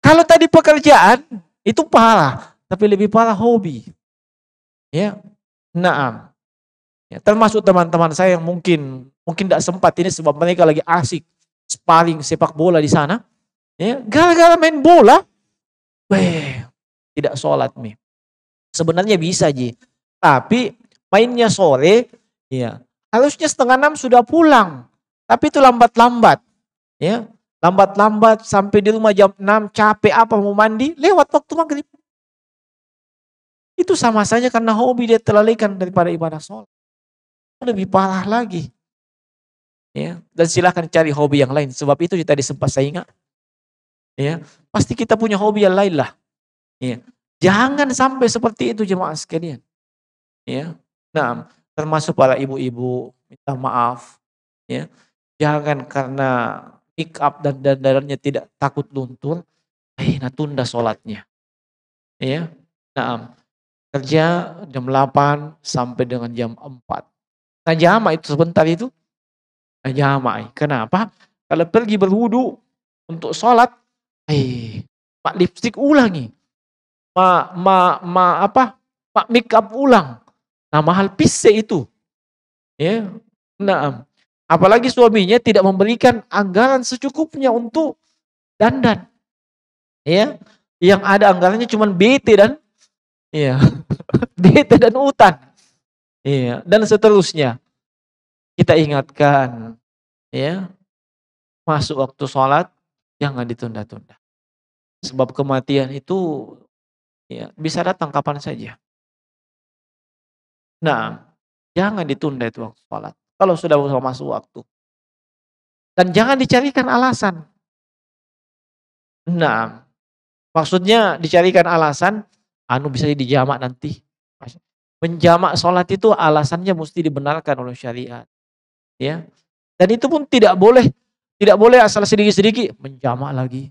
S1: kalau tadi pekerjaan, itu parah. Tapi lebih parah hobi. Ya, nah, ya, termasuk teman-teman saya yang mungkin tidak sempat ini sebab mereka lagi asik sparring sepak bola di sana. Ya, gara-gara main bola, tidak sholat nih. Sebenarnya bisa Ji, tapi mainnya sore, ya harusnya 5:30 sudah pulang, tapi itu lambat-lambat, ya lambat-lambat sampai di rumah jam 6 capek apa mau mandi, lewat waktu maghrib. Itu sama saja karena hobi dia terlalaikan daripada ibadah sholat. Lebih parah lagi. Ya, dan silahkan cari hobi yang lain. Sebab itu tadi sempat saya ingat. Ya, pasti kita punya hobi yang lain lah. Ya, jangan sampai seperti itu jemaah sekalian. Ya, nah, termasuk para ibu-ibu minta maaf. Ya, jangan karena pick up dan dandanannya tidak takut luntur, tunda sholatnya. Ya, nah, kerja jam 8 sampai dengan jam 4. Nah, jamak itu sebentar itu. Jamak. Kenapa? Kalau pergi berwudu untuk sholat, pak lipstick ulangi. Pak make up ulang. Nah, mahal pisse itu. Ya. Nah, apalagi suaminya tidak memberikan anggaran secukupnya untuk dandan. Ya. Yang ada anggarannya cuma BT dan BT dan utan. Iya, dan seterusnya. Kita ingatkan, ya. masuk waktu sholat, jangan ditunda-tunda. Sebab kematian itu ya bisa datang kapan saja. Nah, jangan ditunda itu waktu sholat. Kalau sudah masuk waktu. Dan jangan dicarikan alasan. Nah, maksudnya dicarikan alasan, bisa dijamak nanti. Menjamak sholat itu alasannya mesti dibenarkan oleh syariat. Ya. Dan itu pun tidak boleh asal sedikit-sedikit menjamak lagi.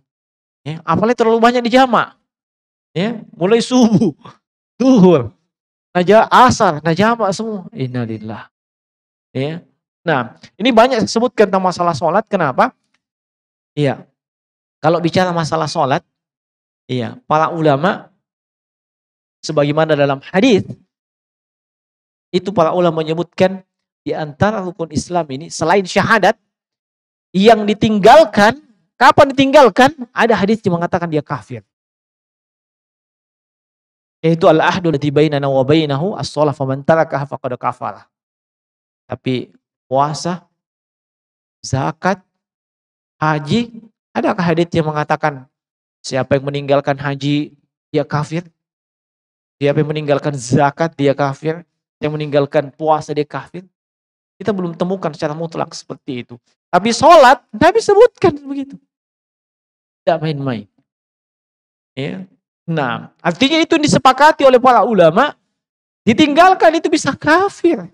S1: Ya, apalagi terlalu banyak dijamak. Ya, mulai subuh, zuhur, asar, jamak semua. Innalillah. Ya. Nah, ini banyak disebutkan tentang masalah sholat. Kenapa? Iya. Kalau bicara masalah sholat, iya, para ulama sebagaimana dalam hadis itu para ulama menyebutkan di antara rukun Islam ini selain syahadat yang ditinggalkan, kapan ditinggalkan? Ada hadis yang mengatakan dia kafir. Yaitu al-ahdu lati bainana wa bainahu as-shalah faman tarakaha faqad kafara. Tapi puasa, zakat, haji, adakah hadis yang mengatakan siapa yang meninggalkan haji dia kafir? Siapa yang meninggalkan zakat dia kafir? Yang meninggalkan puasa dia kafir? Kita belum temukan secara mutlak seperti itu. Tapi sholat, Nabi sebutkan begitu. Tidak main-main. Ya. Nah, artinya itu disepakati oleh para ulama, ditinggalkan itu bisa kafir.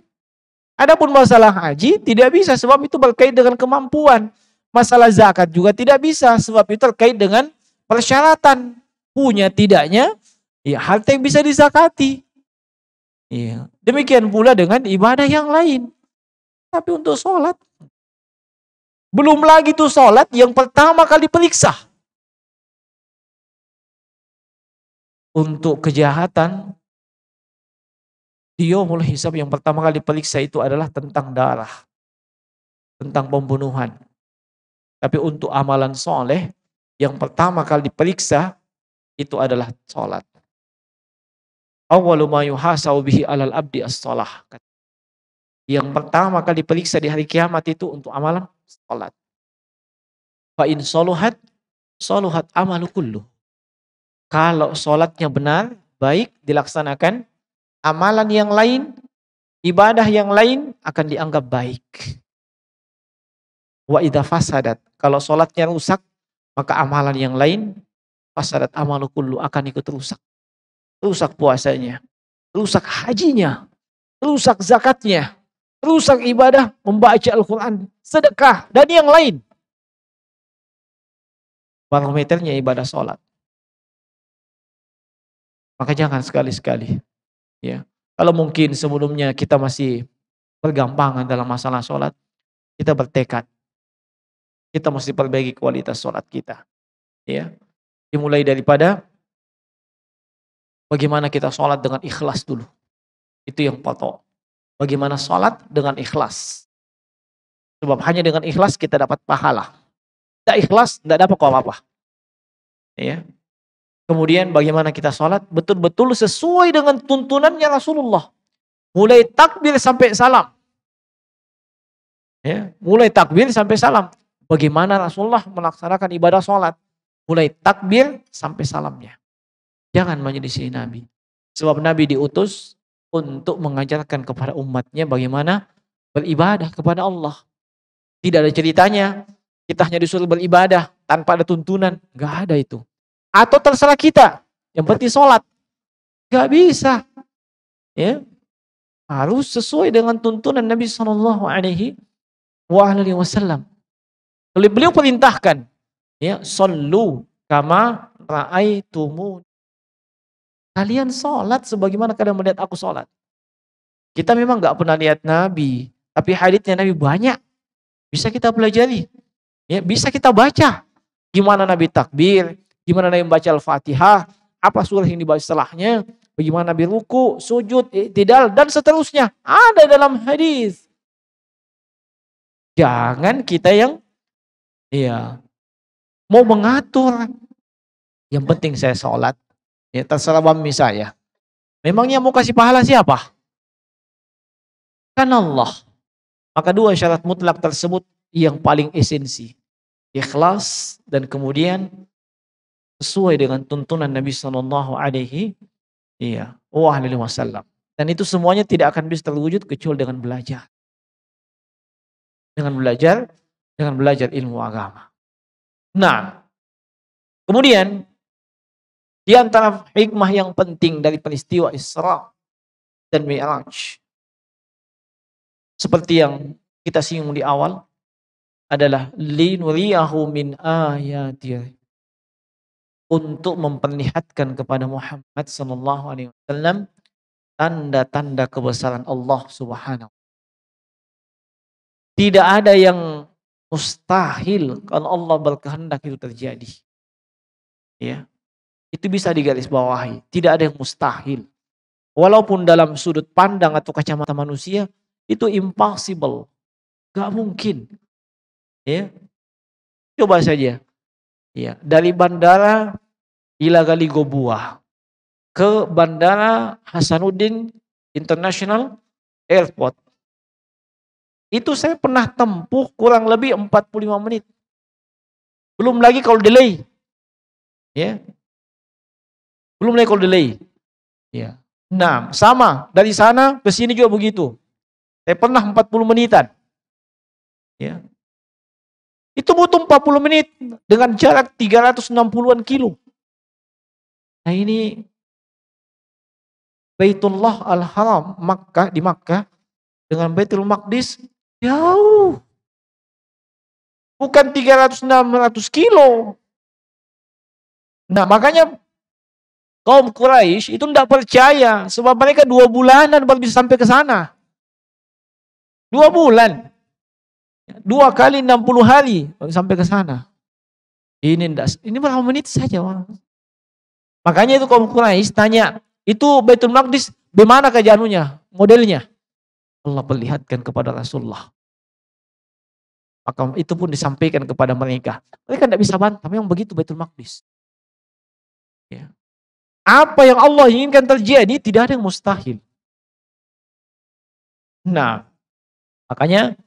S1: Adapun masalah haji tidak bisa sebab itu berkait dengan kemampuan. Masalah zakat juga tidak bisa sebab itu terkait dengan persyaratan. Punya tidaknya, ya harta yang bisa dizakati. Ya. Demikian pula dengan ibadah yang lain. Tapi untuk sholat, belum lagi tuh sholat yang pertama kali periksa. Untuk kejahatan, dia mulai hisab yang pertama kali periksa itu adalah tentang darah. Tentang pembunuhan. Tapi untuk amalan soleh, yang pertama kali diperiksa, itu adalah sholat. Awwalu ma yuhasabu bihi alal abdi as-shalah. Yang pertama kali diperiksa di hari kiamat itu untuk amalan sholat. Fa in sholuhat, sholuhat amalu kullu. Kalau sholatnya benar, baik dilaksanakan, amalan yang lain, ibadah yang lain akan dianggap baik. Wa idza fasadat, kalau sholatnya rusak, maka amalan yang lain, fasadat amalu kullu, akan ikut rusak. Rusak puasanya, rusak hajinya, rusak zakatnya, rusak ibadah, membaca Al-Quran, sedekah, dan yang lain. Barometernya ibadah sholat. Maka jangan sekali-sekali. Ya. Kalau mungkin sebelumnya kita masih bergampangan dalam masalah sholat, kita bertekad. Kita mesti perbaiki kualitas sholat kita. Ya. Dimulai daripada bagaimana kita sholat dengan ikhlas dulu. Itu yang pokok. Bagaimana sholat dengan ikhlas. Sebab hanya dengan ikhlas kita dapat pahala. Tidak ikhlas, tidak dapat apa-apa. Ya. Kemudian bagaimana kita sholat betul-betul sesuai dengan tuntunannya Rasulullah. Mulai takbir sampai salam. Ya, mulai takbir sampai salam. Bagaimana Rasulullah melaksanakan ibadah sholat. Mulai takbir sampai salamnya. Jangan menyelisih Nabi. Sebab Nabi diutus untuk mengajarkan kepada umatnya bagaimana beribadah kepada Allah. Tidak ada ceritanya kita hanya disuruh beribadah tanpa ada tuntunan. Gak ada itu. Atau terserah kita, yang penting sholat. Gak bisa. Ya. Harus sesuai dengan tuntunan Nabi SAW. Beliau perintahkan, ya, sallu kama ra'aitumun. Kalian sholat sebagaimana kalian melihat aku sholat. Kita memang gak pernah lihat Nabi, tapi haditsnya Nabi banyak. Bisa kita pelajari. Ya, bisa kita baca. Gimana Nabi takbir, gimana Nabi membaca Al-Fatihah, apa surah yang dibaca setelahnya, bagaimana Nabi ruku, sujud, i'tidal, dan seterusnya. Ada dalam hadis. Jangan kita yang mau mengatur. Yang penting saya sholat. Ya, terserah mami saya. Memangnya mau kasih pahala siapa? Kan Allah. Maka dua syarat mutlak tersebut yang paling esensi. ikhlas, dan kemudian sesuai dengan tuntunan Nabi Shallallahu Alaihi Wasallam. Dan itu semuanya tidak akan bisa terwujud kecuali dengan belajar. Dengan belajar ilmu agama. Nah, kemudian di antara hikmah yang penting dari peristiwa Isra dan Mi'raj, seperti yang kita singgung di awal, adalah linuriyahu min ayati, untuk memperlihatkan kepada Muhammad sallallahu alaihi wasallam tanda-tanda kebesaran Allah Subhanahu. Tidak ada yang mustahil kalau Allah berkehendak itu terjadi. Ya. Itu bisa digarisbawahi, tidak ada yang mustahil. Walaupun dalam sudut pandang atau kacamata manusia itu impossible. Gak mungkin. Ya. Coba saja. Ya, dari bandara Ilagali Gobuah ke bandara Hasanuddin International Airport. Itu saya pernah tempuh kurang lebih 45 menit. Belum lagi kalau delay. Ya. Belum lagi kalau delay. Ya. Nah, sama dari sana ke sini juga begitu. Saya pernah 40 menitan. Ya. Itu butuh 40 menit dengan jarak 360-an kilo. Nah, ini Baitullah Al-Haram Makkah, di Makkah dengan Baitul Maqdis jauh. Bukan 300-600 kilo. Nah, makanya kaum Quraisy itu tidak percaya, sebab mereka 2 bulanan baru bisa sampai ke sana. 2 bulan. 2 kali 60 hari baru sampai ke sana. Ini berapa menit saja. Makanya itu kaum Quraisy tanya, itu Baitul Maqdis bagaimana kejanunya, modelnya? Allah perlihatkan kepada Rasulullah. Maka itu pun disampaikan kepada mereka. Mereka tidak bisa bantah, memang begitu Baitul Maqdis. Ya. Apa yang Allah inginkan terjadi, tidak ada yang mustahil. Nah, makanya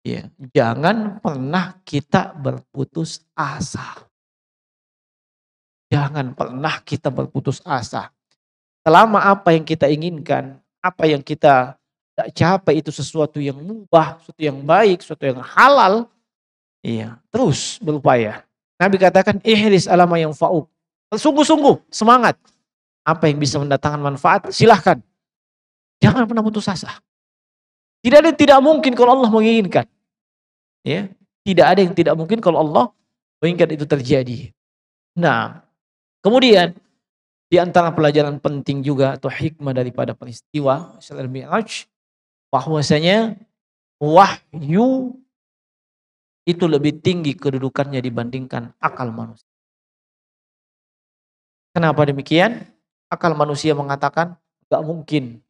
S1: ya, jangan pernah kita berputus asa. Jangan pernah kita berputus asa. Selama apa yang kita inginkan, apa yang kita capai itu sesuatu yang mubah, sesuatu yang baik, sesuatu yang halal, iya, terus berupaya. Nabi katakan, ihris alama yang fa'uk. Sungguh-sungguh, semangat. Apa yang bisa mendatangkan manfaat, silahkan. Jangan pernah putus asa. Tidak ada yang tidak mungkin kalau Allah menginginkan. Ya, tidak ada yang tidak mungkin kalau Allah menginginkan itu terjadi. Nah, kemudian di antara pelajaran penting juga atau hikmah daripada peristiwa Isra dan Mi'raj, bahwasanya wahyu itu lebih tinggi kedudukannya dibandingkan akal manusia. Kenapa demikian? Akal manusia mengatakan gak mungkin,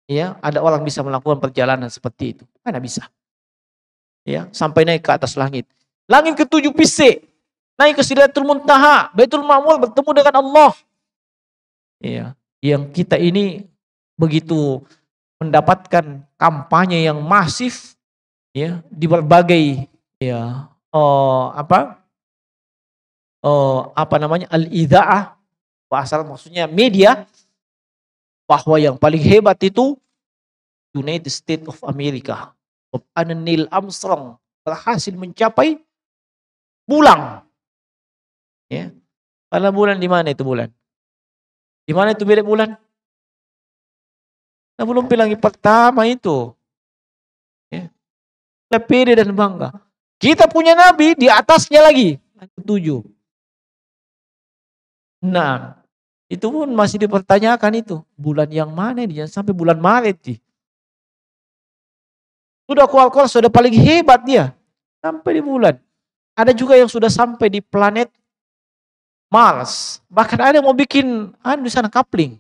S1: ya, ada orang bisa melakukan perjalanan seperti itu. Mana bisa? Ya, sampai naik ke atas langit. Langit ke-7 pisik, naik ke Sidratul Muntaha, Baitul Ma'mur, bertemu dengan Allah. Ya, yang kita ini begitu mendapatkan kampanye yang masif, ya, di berbagai, ya, al-idha'ah, bahasa maksudnya media, bahwa yang paling hebat itu United States of America. Neil Armstrong berhasil mencapai bulan. Ya. Karena bulan di mana itu bulan? Di mana itu milik bulan? Nah, belum bilang pertama itu. Ya. Kita pede dan bangga. Kita punya Nabi di atasnya lagi. 7. Nah, itu pun masih dipertanyakan itu. Bulan yang mana ini? Jangan sampai bulan Maret sih. Sudah kual-kual sudah paling hebat dia. Sampai di bulan. Ada juga yang sudah sampai di planet Mars. Bahkan ada yang mau bikin di sana coupling.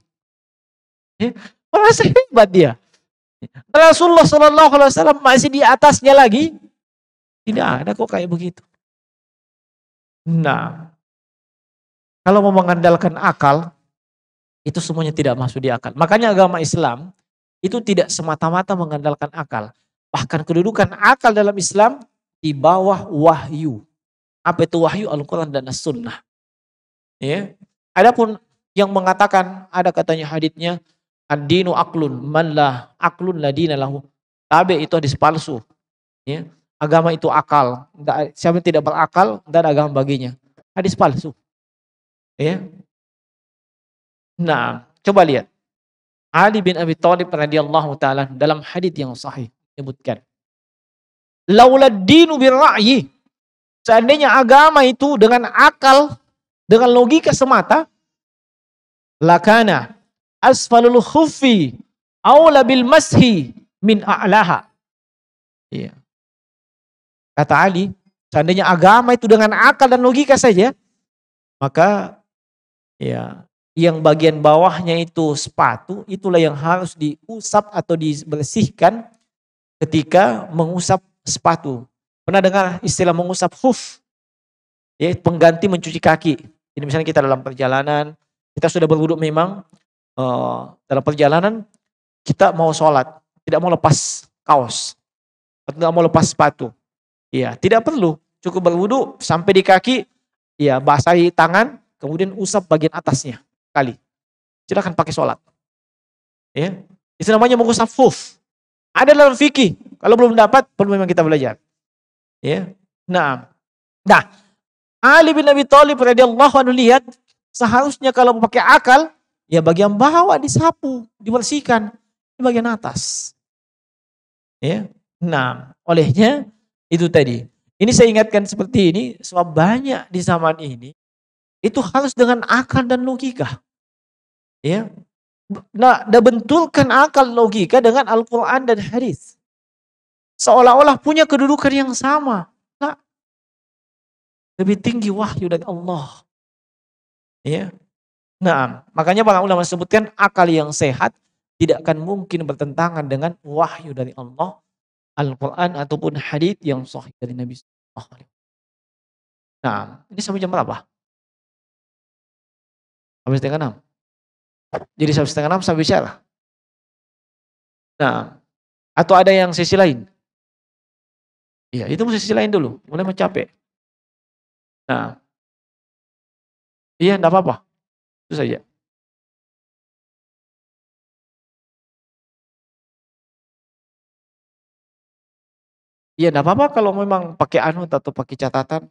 S1: Ya, merasa hebat dia. Rasulullah SAW masih di atasnya lagi. Tidak ada kok kayak begitu. Nah, kalau mau mengandalkan akal, itu semuanya tidak masuk di akal. Makanya agama Islam itu tidak semata-mata mengandalkan akal. Bahkan kedudukan akal dalam Islam di bawah wahyu. Apa itu wahyu? Al-Quran dan As-Sunnah. Ya. Adapun yang mengatakan, ada katanya haditsnya, ad-dinu aklun, man la aklun la dina lahu. Tabe itu hadis palsu. Ya. Agama itu akal. Siapa yang tidak berakal, tidak ada agama baginya. Hadis palsu. Ya. Nah, coba lihat. Ali bin Abi Thalib radhiyallahu taala dalam hadits yang sahih menyebutkan, laulad dinu birra'yi, seandainya agama itu dengan akal, dengan logika semata, lakana asfalul khuffi aula bil mashi min a'laha. Iya. Kata Ali, seandainya agama itu dengan akal dan logika saja, maka ya yang bagian bawahnya itu sepatu, itulah yang harus diusap atau dibersihkan ketika mengusap sepatu. Pernah dengar istilah mengusap khuf? Ya, pengganti mencuci kaki. Ini misalnya kita dalam perjalanan, kita sudah berwuduk memang, dalam perjalanan kita mau sholat, tidak mau lepas kaos, tidak mau lepas sepatu. Ya, tidak perlu, cukup berwuduk sampai di kaki, ya basahi tangan, kemudian usap bagian atasnya kali. Silakan pakai sholat. Ya, itu namanya mengusap khuf. Ada dalam fikih. Kalau belum dapat, perlu memang kita belajar. Ya. Nah, Ali bin Abi Thalib radhiyallahu anhu lihat, seharusnya kalau mau pakai akal, ya bagian bawah disapu, dibersihkan, di bagian atas. Ya. Nah, olehnya itu tadi. Ini saya ingatkan seperti ini, sebab banyak di zaman ini itu harus dengan akal dan logika. Ya. Nah, benturkan akal logika dengan Al-Quran dan hadis. Seolah-olah punya kedudukan yang sama. Nah, lebih tinggi wahyu dari Allah. Ya. Nah, makanya para ulama sebutkan akal yang sehat tidak akan mungkin bertentangan dengan wahyu dari Allah, Al-Quran ataupun hadis yang sahih dari Nabi sallallahu alaihi wasallam. Nah, ini sampai jam berapa? Sampai setengah 6. Jadi sampai setengah 6 sampai bicara. Nah, atau ada yang sesi lain? Iya, itu sesi lain dulu, mulai mencapai. Nah, iya enggak apa-apa. Itu saja. Iya enggak apa-apa kalau memang pakai anut atau pakai catatan.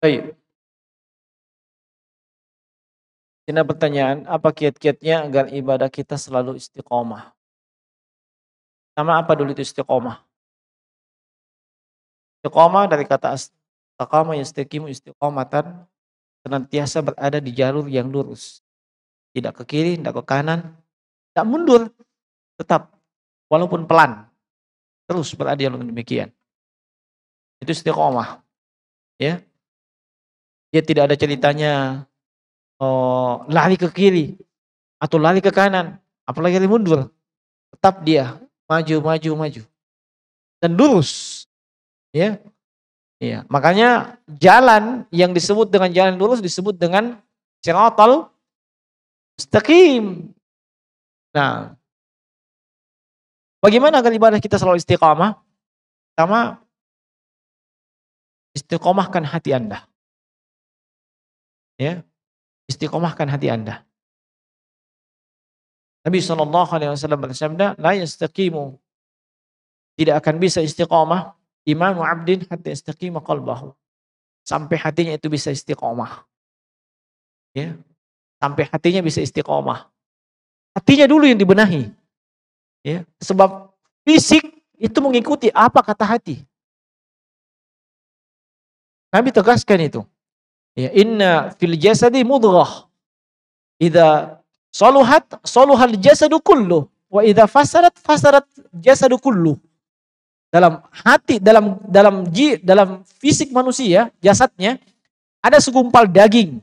S1: Baik. Ini pertanyaan, apa kiat-kiatnya agar ibadah kita selalu istiqomah? Sama apa dulu itu istiqomah? Istiqomah dari kata istaqama yastaqimu istiqomatan, senantiasa berada di jalur yang lurus. Tidak ke kiri, tidak ke kanan, tidak mundur, tetap walaupun pelan, terus berada di jalur demikian. Itu istiqomah. Ya. Dia tidak ada ceritanya lari ke kiri atau lari ke kanan, apalagi lari mundur. Tetap dia maju dan lurus. Ya. Iya, makanya jalan yang disebut dengan jalan lurus disebut dengan shiratal mustaqim. Nah, Bagaimana agar ibadah kita selalu istiqamah? Pertama, istiqomahkan hati Anda. Ya, istiqomahkan hati Anda. Nabi SAW bersabda, la yastaqimu, tidak akan bisa istiqamah imanu abdin hatta yastaqima qalbahu. Sampai hatinya itu bisa istiqomah. Ya, sampai hatinya bisa istiqomah. Hatinya dulu yang dibenahi. Ya, sebab fisik itu mengikuti apa kata hati. Nabi tegaskan itu. Ya, inna fil jasadi mudghah. Idza saluhal jasadu kullu wa idza fasadat jasadu kullu. Dalam hati, dalam fisik manusia, jasadnya ada segumpal daging.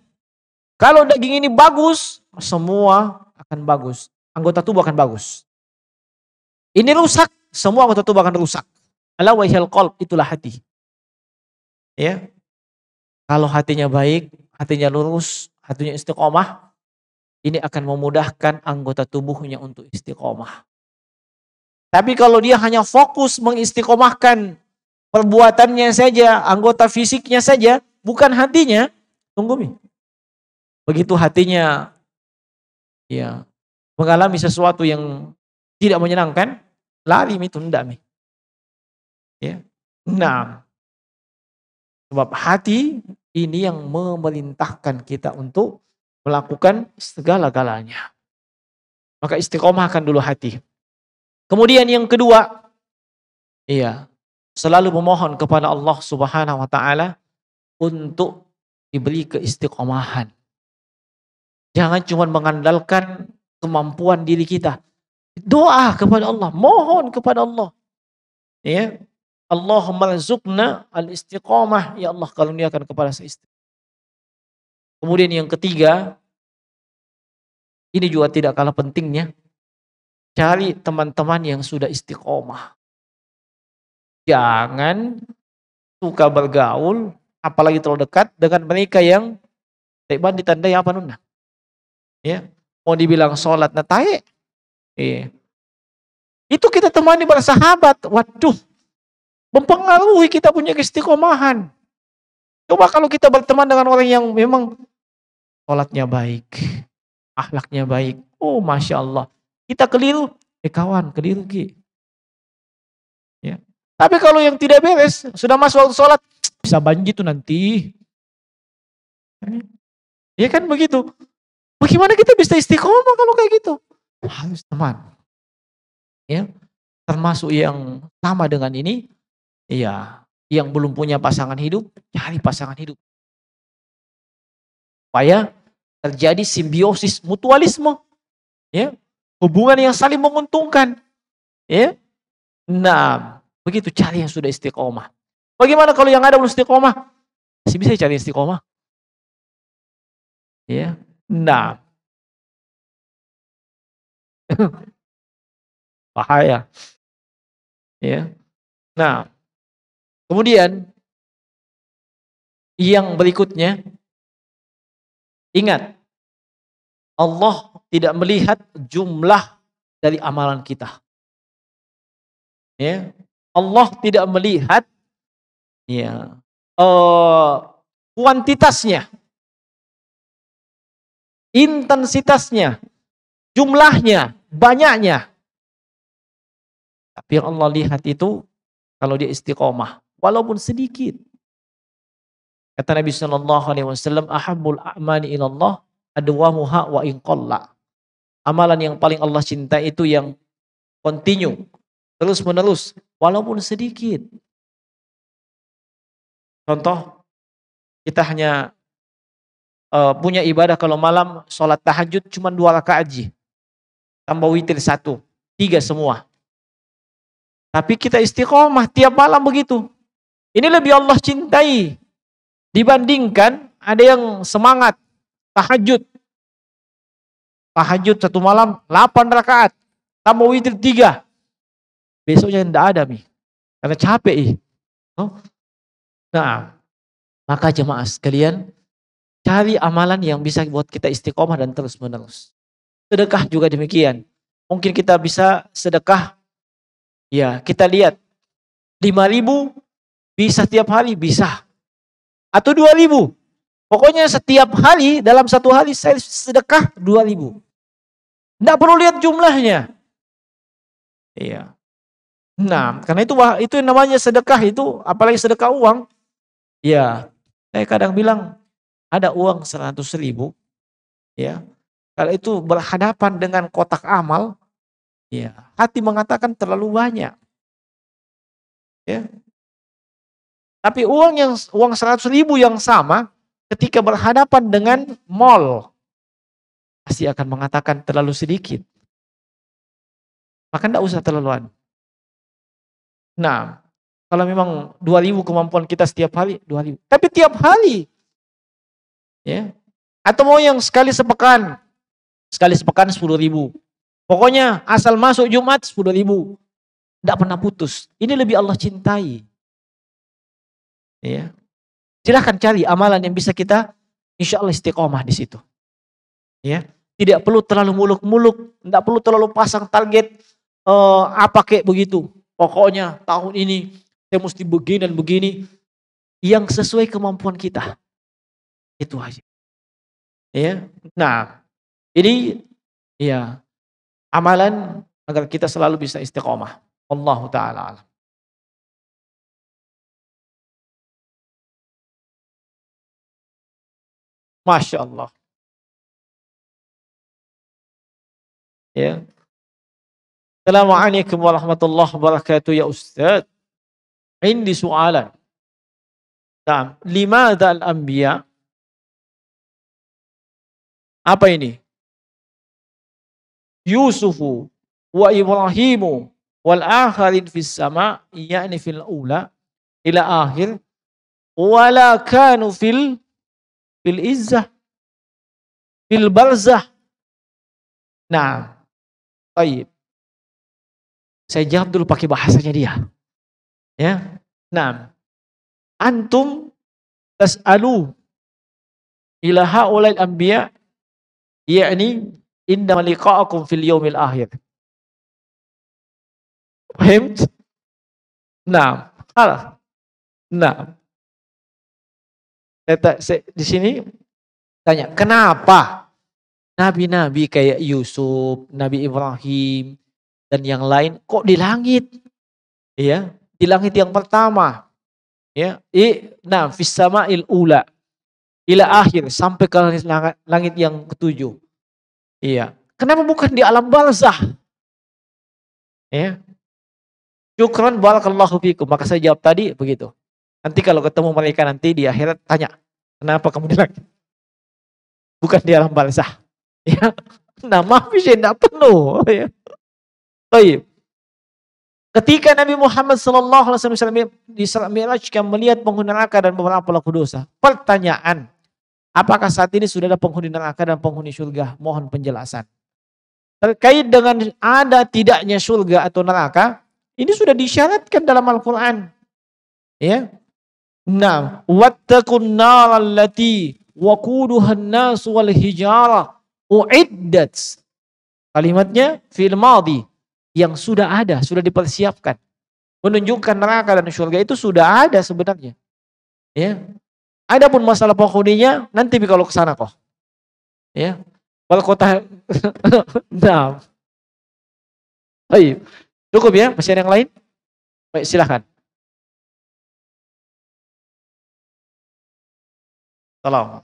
S1: Kalau daging ini bagus, semua akan bagus. Anggota tubuh akan bagus. Ini rusak, semua anggota tubuh akan rusak. Ala wajhal qalb, itulah hati. Ya. Kalau hatinya baik, hatinya lurus, hatinya istiqomah, ini akan memudahkan anggota tubuhnya untuk istiqomah. Tapi kalau dia hanya fokus mengistiqomahkan perbuatannya saja, anggota fisiknya saja, bukan hatinya, tunggu mi. Begitu hatinya ya mengalami sesuatu yang tidak menyenangkan, lari mi, tunda mi. Ya. Nah, sebab hati ini yang memerintahkan kita untuk melakukan segala-galanya. Maka istiqomahkan dulu hati. Kemudian yang kedua, selalu memohon kepada Allah Subhanahu wa taala untuk diberi keistiqomahan. Jangan cuma mengandalkan kemampuan diri kita. Doa kepada Allah, mohon kepada Allah. Ya. Allahumma rzuqna al-istiqamah, ya Allah karuniakan kepada saya istiqamah. Kemudian yang ketiga, ini juga tidak kalah pentingnya, cari teman-teman yang sudah istiqomah. Jangan suka bergaul, apalagi terlalu dekat dengan mereka yang teban ditandai apa nuna. Ya, mau dibilang sholat na tae. Itu kita temani bersahabat, waduh, mempengaruhi kita punya keistiqomahan. Coba kalau kita berteman dengan orang yang memang sholatnya baik, akhlaknya baik, oh Masya Allah. Kita keliru, kawan, keliru Ki. Ya. Tapi kalau yang tidak beres, sudah masuk waktu sholat, bisa banjir tuh nanti. Ya kan begitu. Bagaimana kita bisa istiqomah kalau kayak gitu? Harus teman. Ya. Termasuk yang sama dengan ini, yang belum punya pasangan hidup, cari pasangan hidup. Supaya terjadi simbiosis mutualisme. Ya. Hubungan yang saling menguntungkan. Ya. Nah, begitu cari yang sudah istiqomah. Bagaimana kalau yang ada belum istiqomah? Masih bisa cari istiqomah. Ya. Nah. Bahaya. Ya. Nah, kemudian yang berikutnya, ingat, Allah tidak melihat jumlah dari amalan kita. Ya. Allah tidak melihat kuantitasnya, intensitasnya, jumlahnya, banyaknya. Tapi yang Allah lihat itu kalau dia istiqomah, walaupun sedikit. Kata Nabi SAW, ahabbul a'mali ilallah adwamuha wa in qalla. Amalan yang paling Allah cintai itu yang continue, terus menerus, walaupun sedikit. Contoh, kita hanya punya ibadah kalau malam sholat tahajud cuma 2 rakaat aja, tambah witir 1, 3 semua. Tapi kita istiqomah tiap malam begitu. Ini lebih Allah cintai dibandingkan ada yang semangat tahajud. Tahajud 1 malam 8 rakaat, tambah witir 3. Besoknya tidak ada mi, karena capek. Nah, maka jemaah sekalian, cari amalan yang bisa buat kita istiqomah dan terus menerus. Sedekah juga demikian. Mungkin kita bisa sedekah Ya, kita lihat 5.000 bisa setiap hari bisa. Atau 2.000. Pokoknya setiap hari dalam satu hari saya sedekah 2.000. Tidak perlu lihat jumlahnya. Iya. Nah, karena itu namanya sedekah itu, apalagi sedekah uang. Ya, saya kadang bilang ada uang 100.000, ya. Kalau itu berhadapan dengan kotak amal, ya, hati mengatakan terlalu banyak, ya. Tapi uang 100.000 yang sama, ketika berhadapan dengan mall, pasti akan mengatakan terlalu sedikit. Maka tidak usah terlaluan. Nah, kalau memang 2.000 kemampuan kita setiap hari, 2.000. Tapi tiap hari, ya. Atau mau yang sekali sepekan 10.000. Pokoknya asal masuk Jumat 10.000. Tidak pernah putus. Ini lebih Allah cintai. Ya. Silahkan cari amalan yang bisa kita insya Allah istiqomah di situ. Ya. Tidak perlu terlalu muluk-muluk, tidak perlu terlalu pasang target apa kayak begitu. Pokoknya tahun ini saya mesti begini dan begini yang sesuai kemampuan kita. Itu aja. Ya. Nah, ini ya amalan agar kita selalu bisa istiqomah. Wallahu taala alam. Masya Allah. Ya. Assalamualaikum warahmatullahi wabarakatuh ya Ustaz. Indi soalan. Nah, limadha al-anbiya? Apa ini? Yusufu wa Ibrahimu wal akharin fis sama, yakni fil ula ila akhir, wala kanu fil izzah fil barzah. Nah, baik. Saya jawab dulu pakai bahasanya dia. Ya. Nah, antum tas'alu ila haulal anbiya, yakni inda liqa'akum fil yaumil akhir. Fahimt? Nah, nah, di sini tanya, kenapa nabi-nabi kayak Yusuf, Nabi Ibrahim, dan yang lain kok di langit? Ya, di langit yang pertama. Ya, nah, fis sama'il ula ila akhir, sampai ke langit yang ketujuh. Iya. Kenapa bukan di alam barzah? Ya. Syukran barakallahu fikum. Maka saya jawab tadi begitu. Nanti kalau ketemu mereka nanti di akhirat tanya, kenapa kamu di langit? Bukan di alam barzah. Ya. Nah, maaf saya tidak perlu. Ya. Baik. Ketika Nabi Muhammad SAW di Mi'rajkan melihat penghuni neraka dan beberapa pelaku dosa. Pertanyaan, apakah saat ini sudah ada penghuni neraka dan penghuni surga? Mohon penjelasan. Terkait dengan ada tidaknya surga atau neraka, ini sudah disyaratkan dalam Al-Quran. Ya. Nah, wattaqun naral lati waquduhan nas wal hijara uiddat. Kalimatnya fi'il madhi, yang sudah ada, sudah dipersiapkan. Menunjukkan neraka dan surga itu sudah ada sebenarnya. Ya. Adapun masalah penghuninya nanti kalau ke sana kok. Ya. Kalau kota nah, baik. Cukup ya, masih ada yang lain? Baik, silahkan. Salam.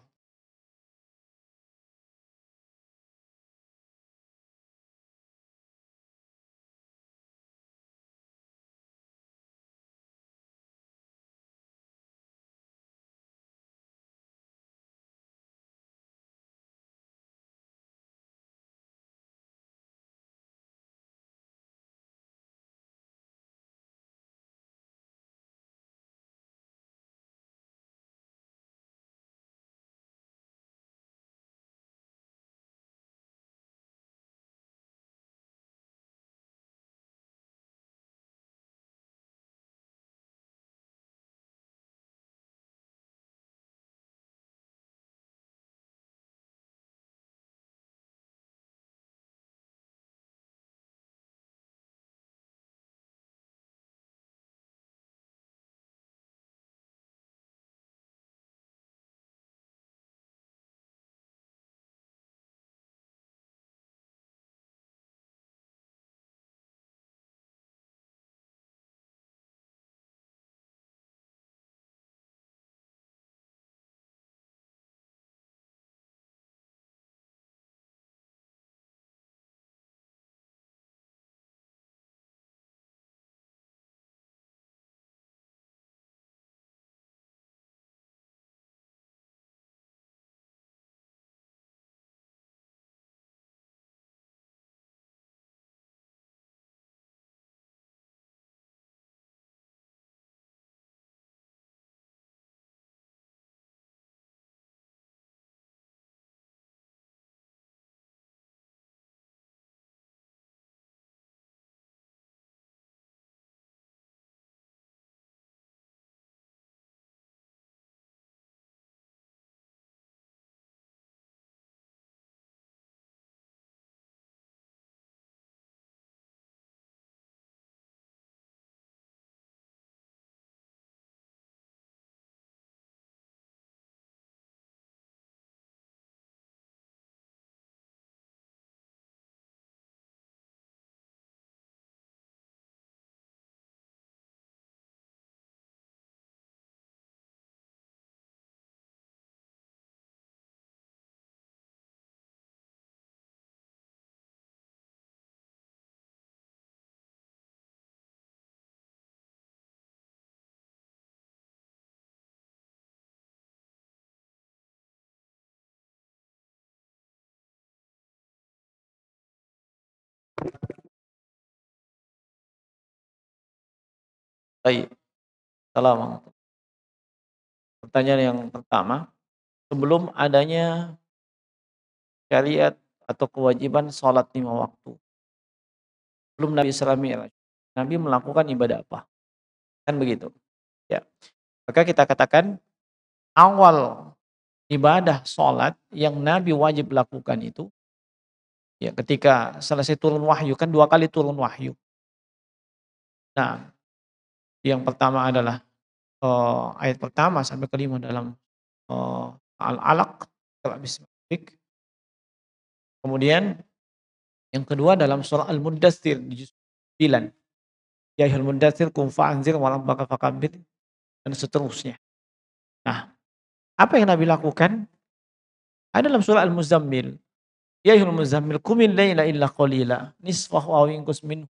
S1: Baik, salam. Pertanyaan yang pertama, sebelum adanya syariat atau kewajiban sholat 5 waktu, belum Nabi Isra Mi'raj, Nabi melakukan ibadah apa? Kan begitu. Ya. Maka kita katakan awal ibadah sholat yang Nabi wajib lakukan itu, ya ketika selesai turun wahyu, kan 2 kali turun wahyu. Nah, yang pertama adalah ayat pertama sampai kelima dalam Al-Alaq, Iqra bismi rabbik. Kemudian yang kedua dalam surah Al-Muddatsir di juz 9. Ya ayyuhal muddatsir qum fa'anzir wa rabbaka fakabbir dan seterusnya. Nah, apa yang Nabi lakukan? Ada dalam surah Al-Muzammil. Ya ayyuhal muzammil qumil laila illa qalila nisfahu aw inqus minhu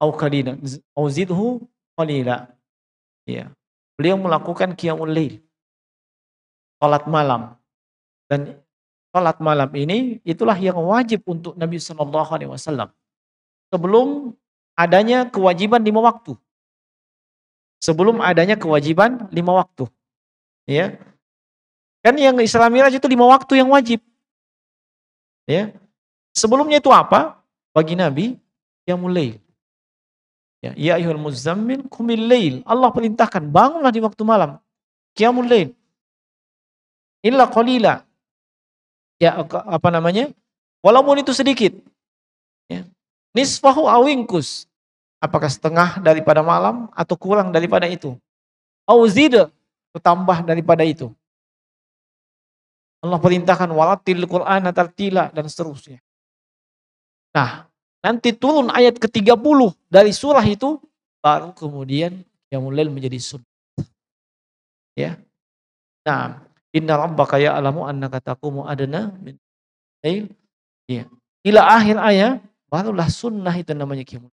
S1: aw qalila aw zidhu qalila. Ya. Beliau melakukan qiyamul lail, salat malam. Dan salat malam ini itulah yang wajib untuk Nabi sallallahu alaihi wasallam. Sebelum adanya kewajiban 5 waktu. Sebelum adanya kewajiban 5 waktu. Ya. Kan yang Isra Mi'raj itu 5 waktu yang wajib. Ya. Sebelumnya itu apa? Bagi Nabi, qiyamul lail. Ya ayyuhal muzammil qumil lail. Allah perintahkan, bangunlah di waktu malam. Qiyamul lail. Illa qalila. Ya apa namanya? Walaupun itu sedikit. Ya. Nisfahu awingkus. Apakah setengah daripada malam atau kurang daripada itu? Auzid, tambah daripada itu. Allah perintahkan waratil Qur'ana tartila dan seterusnya. Nah, nanti turun ayat ke-30 dari surah itu baru kemudian yang mulai menjadi sunnah. Ya. Nah, inna rabbaka ya'lamu annaka taqumu adna min lail. Ya. Ila akhir ayat barulah sunnah itu namanya qiyamul.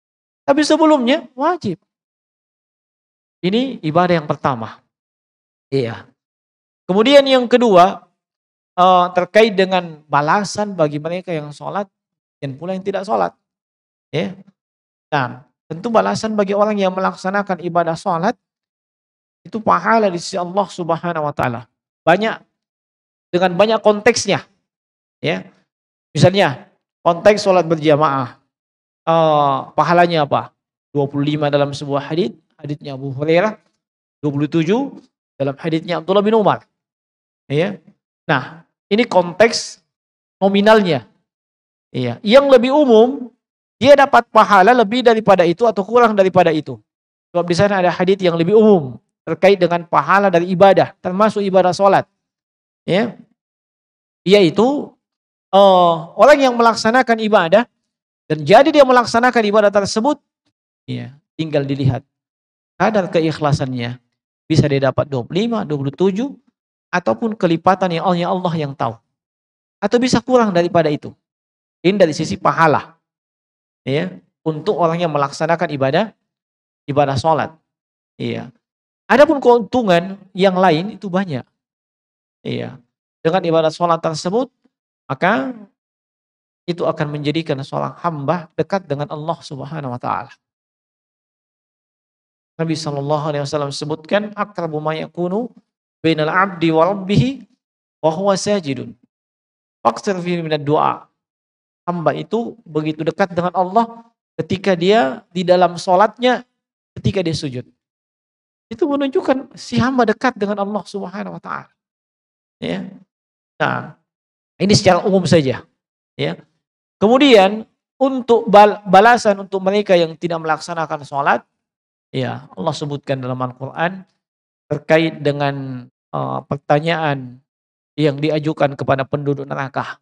S1: Tapi sebelumnya wajib. Ini ibadah yang pertama. Iya. Kemudian yang kedua terkait dengan balasan bagi mereka yang sholat dan pula yang tidak sholat. Ya. Nah, tentu balasan bagi orang yang melaksanakan ibadah sholat itu pahala di sisi Allah Subhanahu wa taala. Banyak dengan banyak konteksnya. Ya. Misalnya konteks sholat berjamaah. Pahalanya apa? 25 dalam sebuah haditsnya Abu Hurairah, 27 dalam haditsnya Abdullah bin Umar. Ya. Nah, ini konteks nominalnya. Iya, yang lebih umum dia dapat pahala lebih daripada itu atau kurang daripada itu. Sebab di sana ada hadits yang lebih umum terkait dengan pahala dari ibadah, termasuk ibadah sholat. Ya. Yaitu orang yang melaksanakan ibadah dan jadi dia melaksanakan ibadah tersebut, ya, tinggal dilihat kadar keikhlasannya. Bisa dia dapat 25, 27, ataupun kelipatan yang Allah yang tahu. Atau bisa kurang daripada itu. Ini dari sisi pahala. Ya, untuk orang yang melaksanakan ibadah sholat. Iya. Adapun keuntungan yang lain itu banyak. Iya. Dengan ibadah sholat tersebut, maka itu akan menjadikan seorang hamba dekat dengan Allah Subhanahu wa taala. Nabi sallallahu alaihi wasallam sebutkan aqrabu ma yakunu bainal 'abdi wa rabbih wa huwa sajidun. Faqsir fi minad du'a. Hamba itu begitu dekat dengan Allah ketika dia di dalam salatnya, ketika dia sujud. Itu menunjukkan si hamba dekat dengan Allah Subhanahu wa taala. Ya. Nah, ini secara umum saja, ya. Kemudian untuk balasan untuk mereka yang tidak melaksanakan sholat, ya Allah sebutkan dalam Al-Quran terkait dengan pertanyaan yang diajukan kepada penduduk neraka.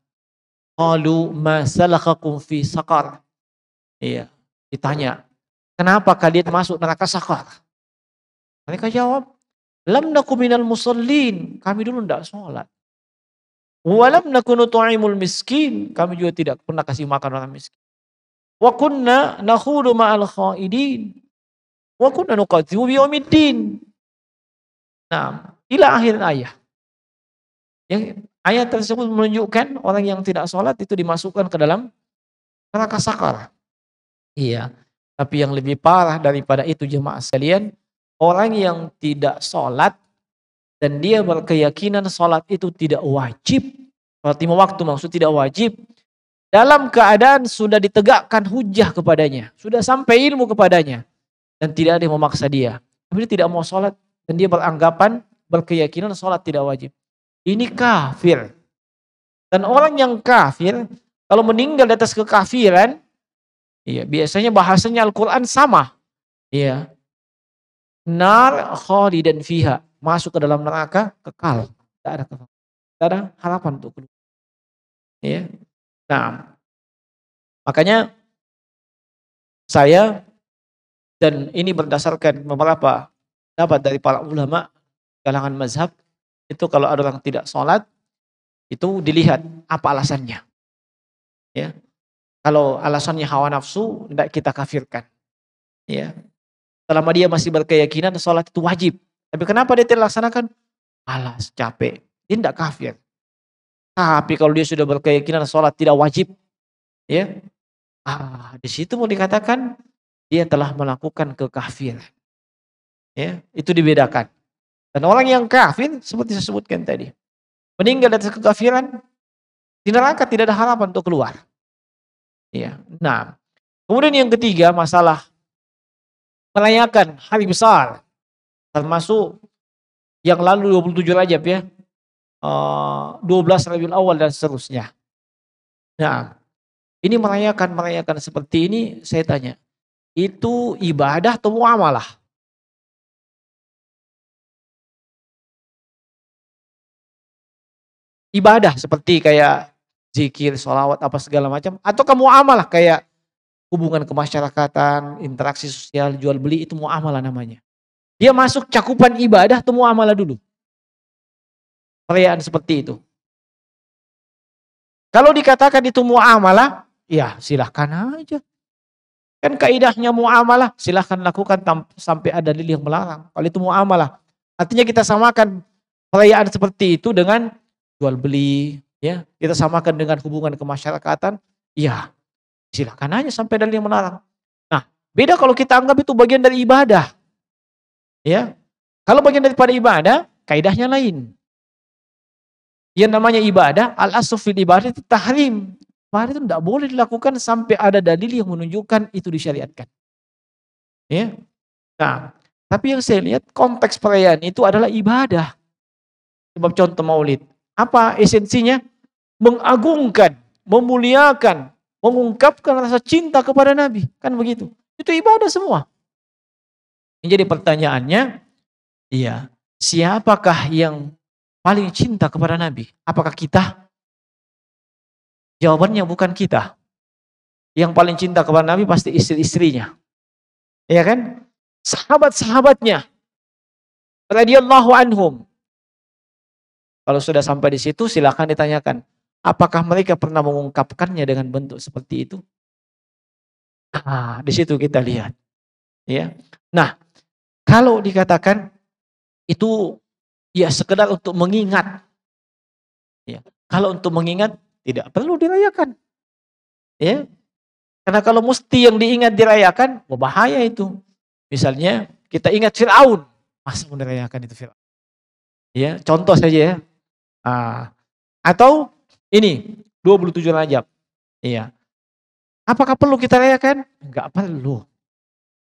S1: Qalu ma salakakum fi saqar. Iya, ditanya, kenapa kalian masuk neraka sakar? Mereka jawab, lam naku minal musallin, kami dulu tidak sholat. Walam nakunu tu'imul miskin, kami juga tidak pernah kasih makan orang miskin. Wa kunna nakhudu ma'al khaidin. Wa kunna nuqadzibu biyaumiddin. Nah, ila akhir ayat. Yang ayat tersebut menunjukkan orang yang tidak sholat itu dimasukkan ke dalam neraka sakar. Iya. Tapi yang lebih parah daripada itu jemaah sekalian, orang yang tidak sholat dan dia berkeyakinan sholat itu tidak wajib, sholat 5 waktu maksud tidak wajib, dalam keadaan sudah ditegakkan hujah kepadanya, sudah sampai ilmu kepadanya, dan tidak ada yang memaksa dia. Tapi dia tidak mau sholat, dan dia beranggapan, berkeyakinan sholat tidak wajib. Ini kafir. Dan orang yang kafir, kalau meninggal di atas kekafiran, iya, biasanya bahasanya Al-Quran sama. Iya. Nar khalidan fiha. Masuk ke dalam neraka, kekal. Tidak ada harapan untuk keluar. Iya. Nah, makanya saya, dan ini berdasarkan beberapa pendapat dari para ulama kalangan mazhab, itu kalau ada orang tidak sholat, itu dilihat apa alasannya. Ya. Kalau alasannya hawa nafsu, tidak kita kafirkan. Ya. Selama dia masih berkeyakinan sholat itu wajib. Tapi kenapa dia tidak laksanakan? Malas, capek. Dia tidak kafir. Tapi kalau dia sudah berkeyakinan sholat tidak wajib, ya, di situ mau dikatakan dia telah melakukan kekafiran. Ya, itu dibedakan. Dan orang yang kafir seperti saya sebutkan tadi, meninggal atas kekafiran, di neraka tidak ada harapan untuk keluar. Ya. Nah, kemudian yang ketiga masalah merayakan hari besar, termasuk yang lalu 27 Rajab ya, 12 Rabiul Awal dan seterusnya. Nah, ini merayakan seperti ini, saya tanya, itu ibadah atau muamalah? Ibadah seperti kayak zikir, sholawat, apa segala macam, atau kamu muamalah kayak hubungan kemasyarakatan, interaksi sosial, jual beli, itu muamalah namanya. Dia masuk cakupan ibadah atau muamalah dulu. Perayaan seperti itu. Kalau dikatakan itu muamalah, ya silahkan aja. Kan kaidahnya muamalah, silahkan lakukan sampai ada dalil yang melarang. Kalau itu muamalah, artinya kita samakan perayaan seperti itu dengan jual beli, ya. Kita samakan dengan hubungan kemasyarakatan, ya silahkan aja sampai dalil yang melarang. Nah, beda kalau kita anggap itu bagian dari ibadah. Ya. Kalau bagian daripada ibadah, kaidahnya lain. Yang namanya ibadah, al-aslu fil ibadah itu tahrim. Ibadah itu tidak boleh dilakukan sampai ada dalil yang menunjukkan itu disyariatkan. Ya. Nah, tapi yang saya lihat konteks perayaan itu adalah ibadah. Sebab contoh maulid, apa esensinya? Mengagungkan, memuliakan, mengungkapkan rasa cinta kepada Nabi. Kan begitu. Itu ibadah semua. Jadi pertanyaannya, iya, siapakah yang paling cinta kepada Nabi? Apakah kita? Jawabannya bukan kita. Yang paling cinta kepada Nabi pasti istri-istrinya. Ya kan? Sahabat-sahabatnya. Radhiyallahu anhum. Kalau sudah sampai di situ silakan ditanyakan, apakah mereka pernah mengungkapkannya dengan bentuk seperti itu? Di situ kita lihat. Ya. Nah, kalau dikatakan itu ya sekedar untuk mengingat. Ya. Kalau untuk mengingat tidak perlu dirayakan. Ya. Karena kalau mesti yang diingat dirayakan, bahaya itu. Misalnya kita ingat Fir'aun, masa mau dirayakan itu Fir'aun? Ya, contoh saja ya. Atau ini 27 Rajab. Iya. Apakah perlu kita rayakan? Enggak perlu.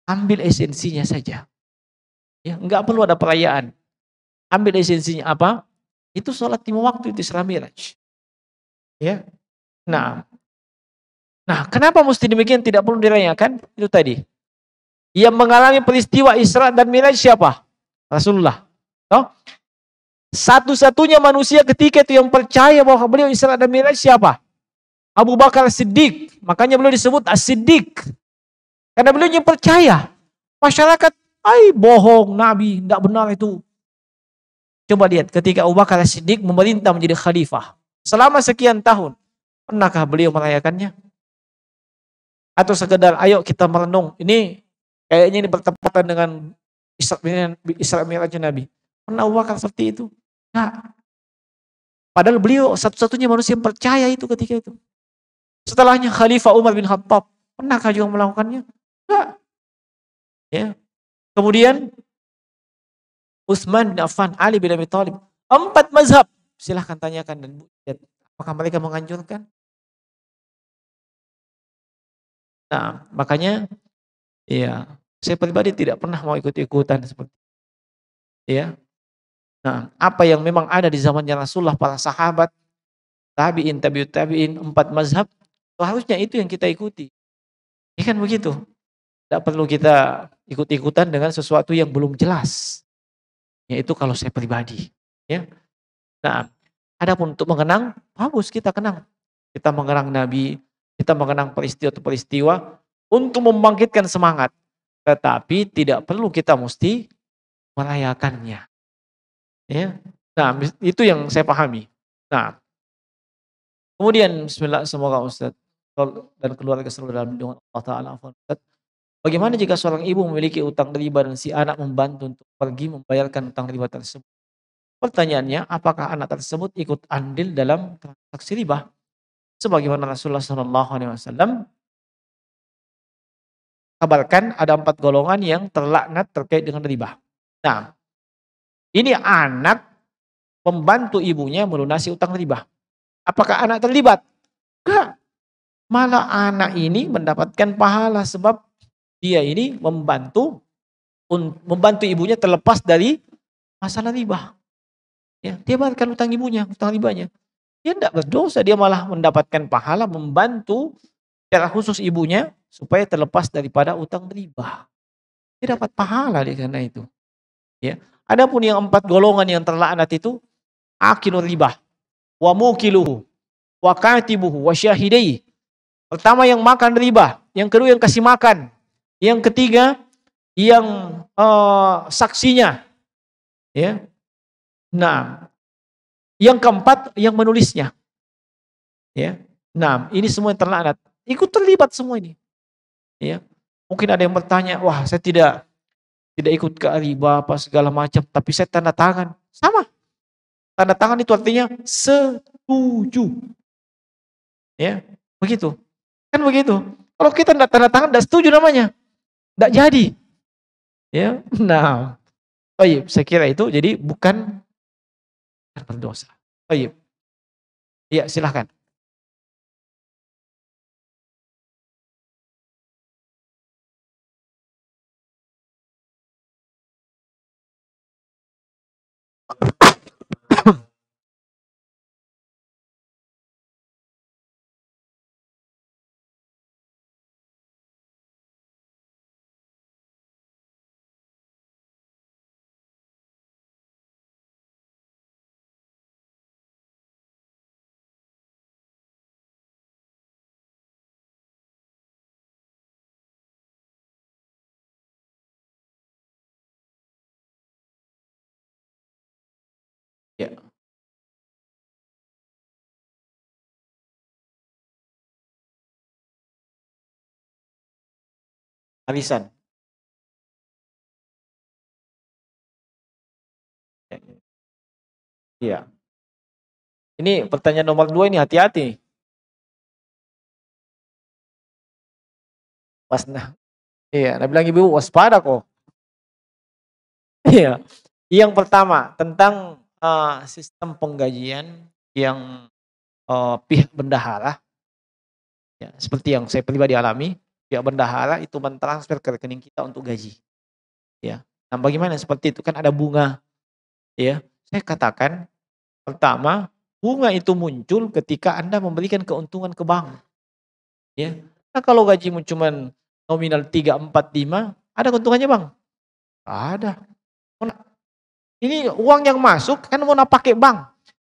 S1: Ambil esensinya saja. Ya, enggak perlu ada perayaan. Ambil esensinya apa? Itu sholat 5 waktu, itu Isra Miraj. Ya. Nah, kenapa mesti demikian tidak perlu dirayakan? Itu tadi. Yang mengalami peristiwa Isra dan Miraj siapa? Rasulullah. Oh? Satu-satunya manusia ketika itu yang percaya bahwa beliau Isra dan Miraj siapa? Abu Bakar Siddiq. Makanya beliau disebut As-Siddiq. Karena beliau yang percaya. Masyarakat, bohong, Nabi, tidak benar itu. Coba lihat ketika Abu Bakar Siddiq memerintah menjadi khalifah. Selama sekian tahun. Pernahkah beliau merayakannya? Atau sekedar ayo kita merenung. Ini kayaknya ini bertepatan dengan Isra Mi'raj Nabi. Pernah Abu Bakar seperti itu? Nah, padahal beliau satu-satunya manusia yang percaya itu ketika itu. Setelahnya Khalifah Umar bin Khattab Pernahkah juga melakukannya? Enggak. Ya. Kemudian Utsman bin Affan, Ali bin Abi Thalib. 4 mazhab. Silahkan tanyakan dan lihat apakah mereka menganjurkan? Nah, makanya ya, saya pribadi tidak pernah mau ikut-ikutan seperti ya. Nah, apa yang memang ada di zamannya Rasulullah, para sahabat, tabi'in, tabi'ut tabi'in, 4 mazhab, seharusnya itu yang kita ikuti. Ya kan begitu? Tidak perlu kita ikut-ikutan dengan sesuatu yang belum jelas. Yaitu kalau saya pribadi. Ya. Nah, adapun untuk mengenang, bagus kita kenang. Kita mengenang Nabi, kita mengenang peristiwa-peristiwa untuk membangkitkan semangat. Tetapi tidak perlu kita mesti merayakannya. Ya. Nah, itu yang saya pahami. Nah, kemudian bismillah, semoga Ustaz dan keluarga selalu dalam lindungan Allah Ta'ala. Bagaimana jika seorang ibu memiliki utang riba dan si anak membantu untuk pergi membayarkan utang riba tersebut? Pertanyaannya, apakah anak tersebut ikut andil dalam transaksi riba? Sebagaimana Rasulullah SAW kabarkan ada 4 golongan yang terlaknat terkait dengan riba. Nah, ini anak membantu ibunya melunasi utang riba. Apakah anak terlibat? Enggak. Malah anak ini mendapatkan pahala sebab dia ini membantu ibunya terlepas dari masalah riba. Ya, dia bayarkan utang ibunya, utang ribanya. Dia tidak berdosa, dia malah mendapatkan pahala membantu secara khusus ibunya supaya terlepas daripada utang riba. Dia dapat pahala dia karena itu. Ya. Adapun yang 4 golongan yang terlaknat itu, akilur riba, wa mukiluhu, wa katibuhu, wa syahidai. Pertama yang makan riba, yang kedua yang kasih makan, yang ketiga yang saksinya, ya. Nah, yang keempat yang menulisnya, ya. Nah, ini semua yang terlaknat, ikut terlibat semua ini, ya. Mungkin ada yang bertanya, wah saya tidak ikut ke riba apa segala macam, tapi saya tanda tangan, sama. Tanda tangan itu artinya setuju, ya, begitu. Kan begitu. Kalau kita tidak tanda tangan, tidak setuju namanya, tidak jadi, ya. Nah, baik, saya kira itu jadi bukan berdosa. Baik. Iya, silahkan. Ya, arisan. Iya. Ini pertanyaan nomor 2 ini hati-hati. Pas nah, iya, nah bilang ibu waspada kok. Iya. Yang pertama tentang sistem penggajian yang pihak bendahara, ya, seperti yang saya pribadi alami, pihak bendahara itu mentransfer ke rekening kita untuk gaji. Ya. Nah, bagaimana seperti itu kan ada bunga, ya. Saya katakan pertama, bunga itu muncul ketika Anda memberikan keuntungan ke bank, ya. Nah, kalau gajimu cuman nominal 3, 4, 5, ada keuntungannya, Bang? Nggak ada. Ini uang yang masuk kan mau pakai bank.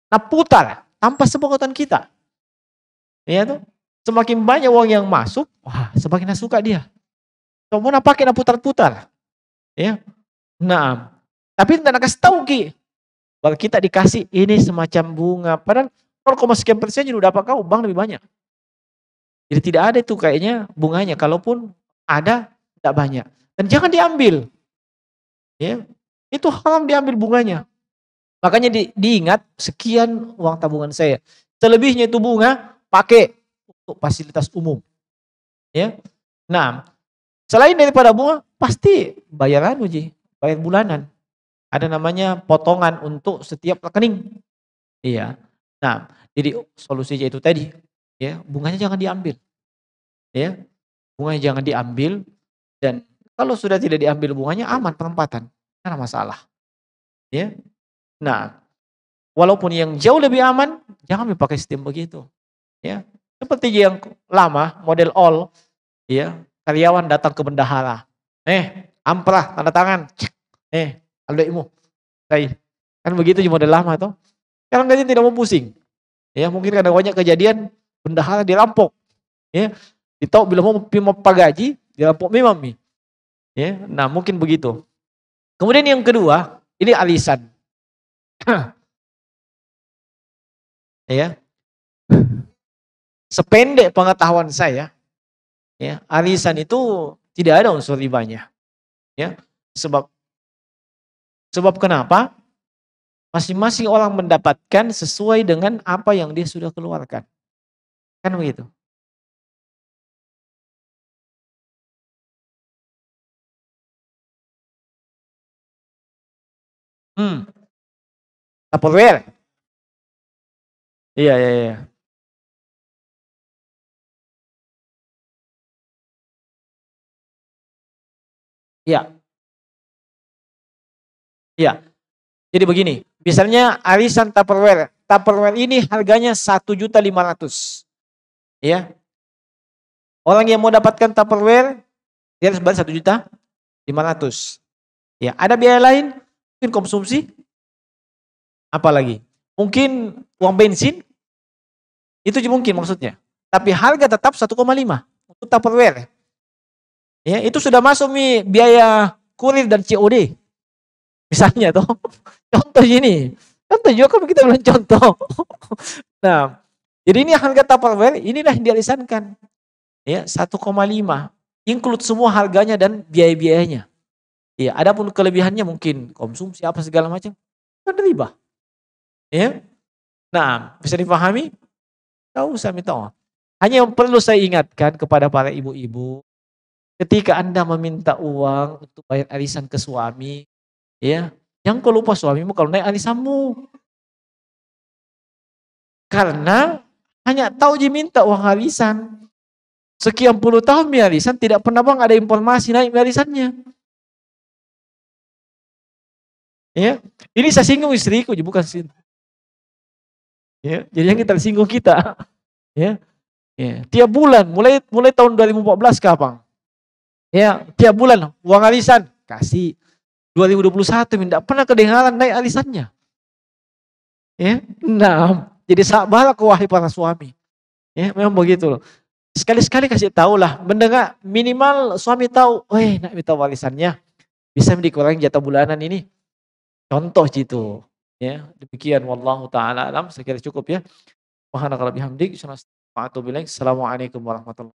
S1: Nah, putar tanpa sepengetahuan kita. Ya tuh. Semakin banyak uang yang masuk, wah, semakin suka dia. Kalau mau pakai putar-putar. Ya. Nah, tapi tidak kasih tahu Ki. Kalau kita dikasih ini semacam bunga, padahal 0,sekian% udah dapat kau, bank lebih banyak. Jadi tidak ada itu kayaknya bunganya, kalaupun ada tidak banyak. Dan jangan diambil. Ya. Itu haram diambil bunganya. Makanya diingat sekian uang tabungan saya. Selebihnya itu bunga pakai untuk fasilitas umum. Ya. Nah, selain daripada bunga, pasti bayar Ji, bayar bulanan. Ada namanya potongan untuk setiap rekening. Iya. Nah, jadi solusinya itu tadi, ya, bunganya jangan diambil. Ya, bunganya jangan diambil dan kalau sudah tidak diambil bunganya aman penempatan, tidak ada masalah. Ya. Nah, walaupun yang jauh lebih aman, jangan dipakai sistem begitu. Ya. Seperti yang lama, model all, ya, karyawan datang ke bendahara. Amprah, tanda tangan. Cek. Aldaimu. Kan begitu model lama tuh. Sekarang gaji tidak mau pusing. Ya, mungkin ada banyak kejadian bendahara dirampok. Ya. Ditau bila mau pagaji, dirampok memang. Ya, nah mungkin begitu. Kemudian yang kedua, ini alisan. Ya. Sependek pengetahuan saya, ya, alisan itu tidak ada unsur ribanya. Ya. Sebab kenapa? Masing-masing orang mendapatkan sesuai dengan apa yang dia sudah keluarkan. Kan begitu. Tupperware. Iya, iya, iya. Iya. Iya. Jadi begini, misalnya arisan Tupperware. Tupperware ini harganya 1.500.000. Ya. Orang yang mau dapatkan Tupperware dia harus bayar 1.500.000. Ya, ada biaya lain, mungkin konsumsi, apalagi mungkin uang bensin, itu mungkin maksudnya. Tapi harga tetap 1,5 untuk Tupperware. Ya, itu sudah masuk biaya kurir dan COD. Misalnya toh. Contoh ini. Contoh juga kan kita bilang contoh. Nah, jadi ini harga Tupperware inilah yang dialisankan. Ya, 1,5 include semua harganya dan biaya-biayanya. Ya, adapun kelebihannya mungkin konsumsi apa segala macam. Kan riba. Ya. Nah, bisa dipahami? Tahu usah minta. Hanya yang perlu saya ingatkan kepada para ibu-ibu, ketika Anda meminta uang untuk bayar arisan ke suami, ya, jangan kau lupa suamimu kalau naik arisanmu. Karena hanya tahu diminta uang arisan. Sekian puluh tahun arisan tidak pernah bang ada informasi naik arisannya. Ya, ini saya singgung istriku, bukan sih. Ya, jadi yang kita singgung kita. Ya, ya. Tiap bulan, mulai tahun 2014 kapan? Ya, tiap bulan uang arisan kasih. 2021 tidak pernah kedengaran naik arisannya. Ya, nah, jadi sabarlah wahai para suami. Ya, memang begitu loh. Sekali-sekali kasih tahu lah, mendengar minimal suami tahu, nak minta warisannya bisa dikurangi jatah bulanan ini. Contoh gitu. Ya, demikian wallahu taala alam, saya kira cukup ya. Subhanakallahumma bihamdik, assalamualaikum warahmatullahi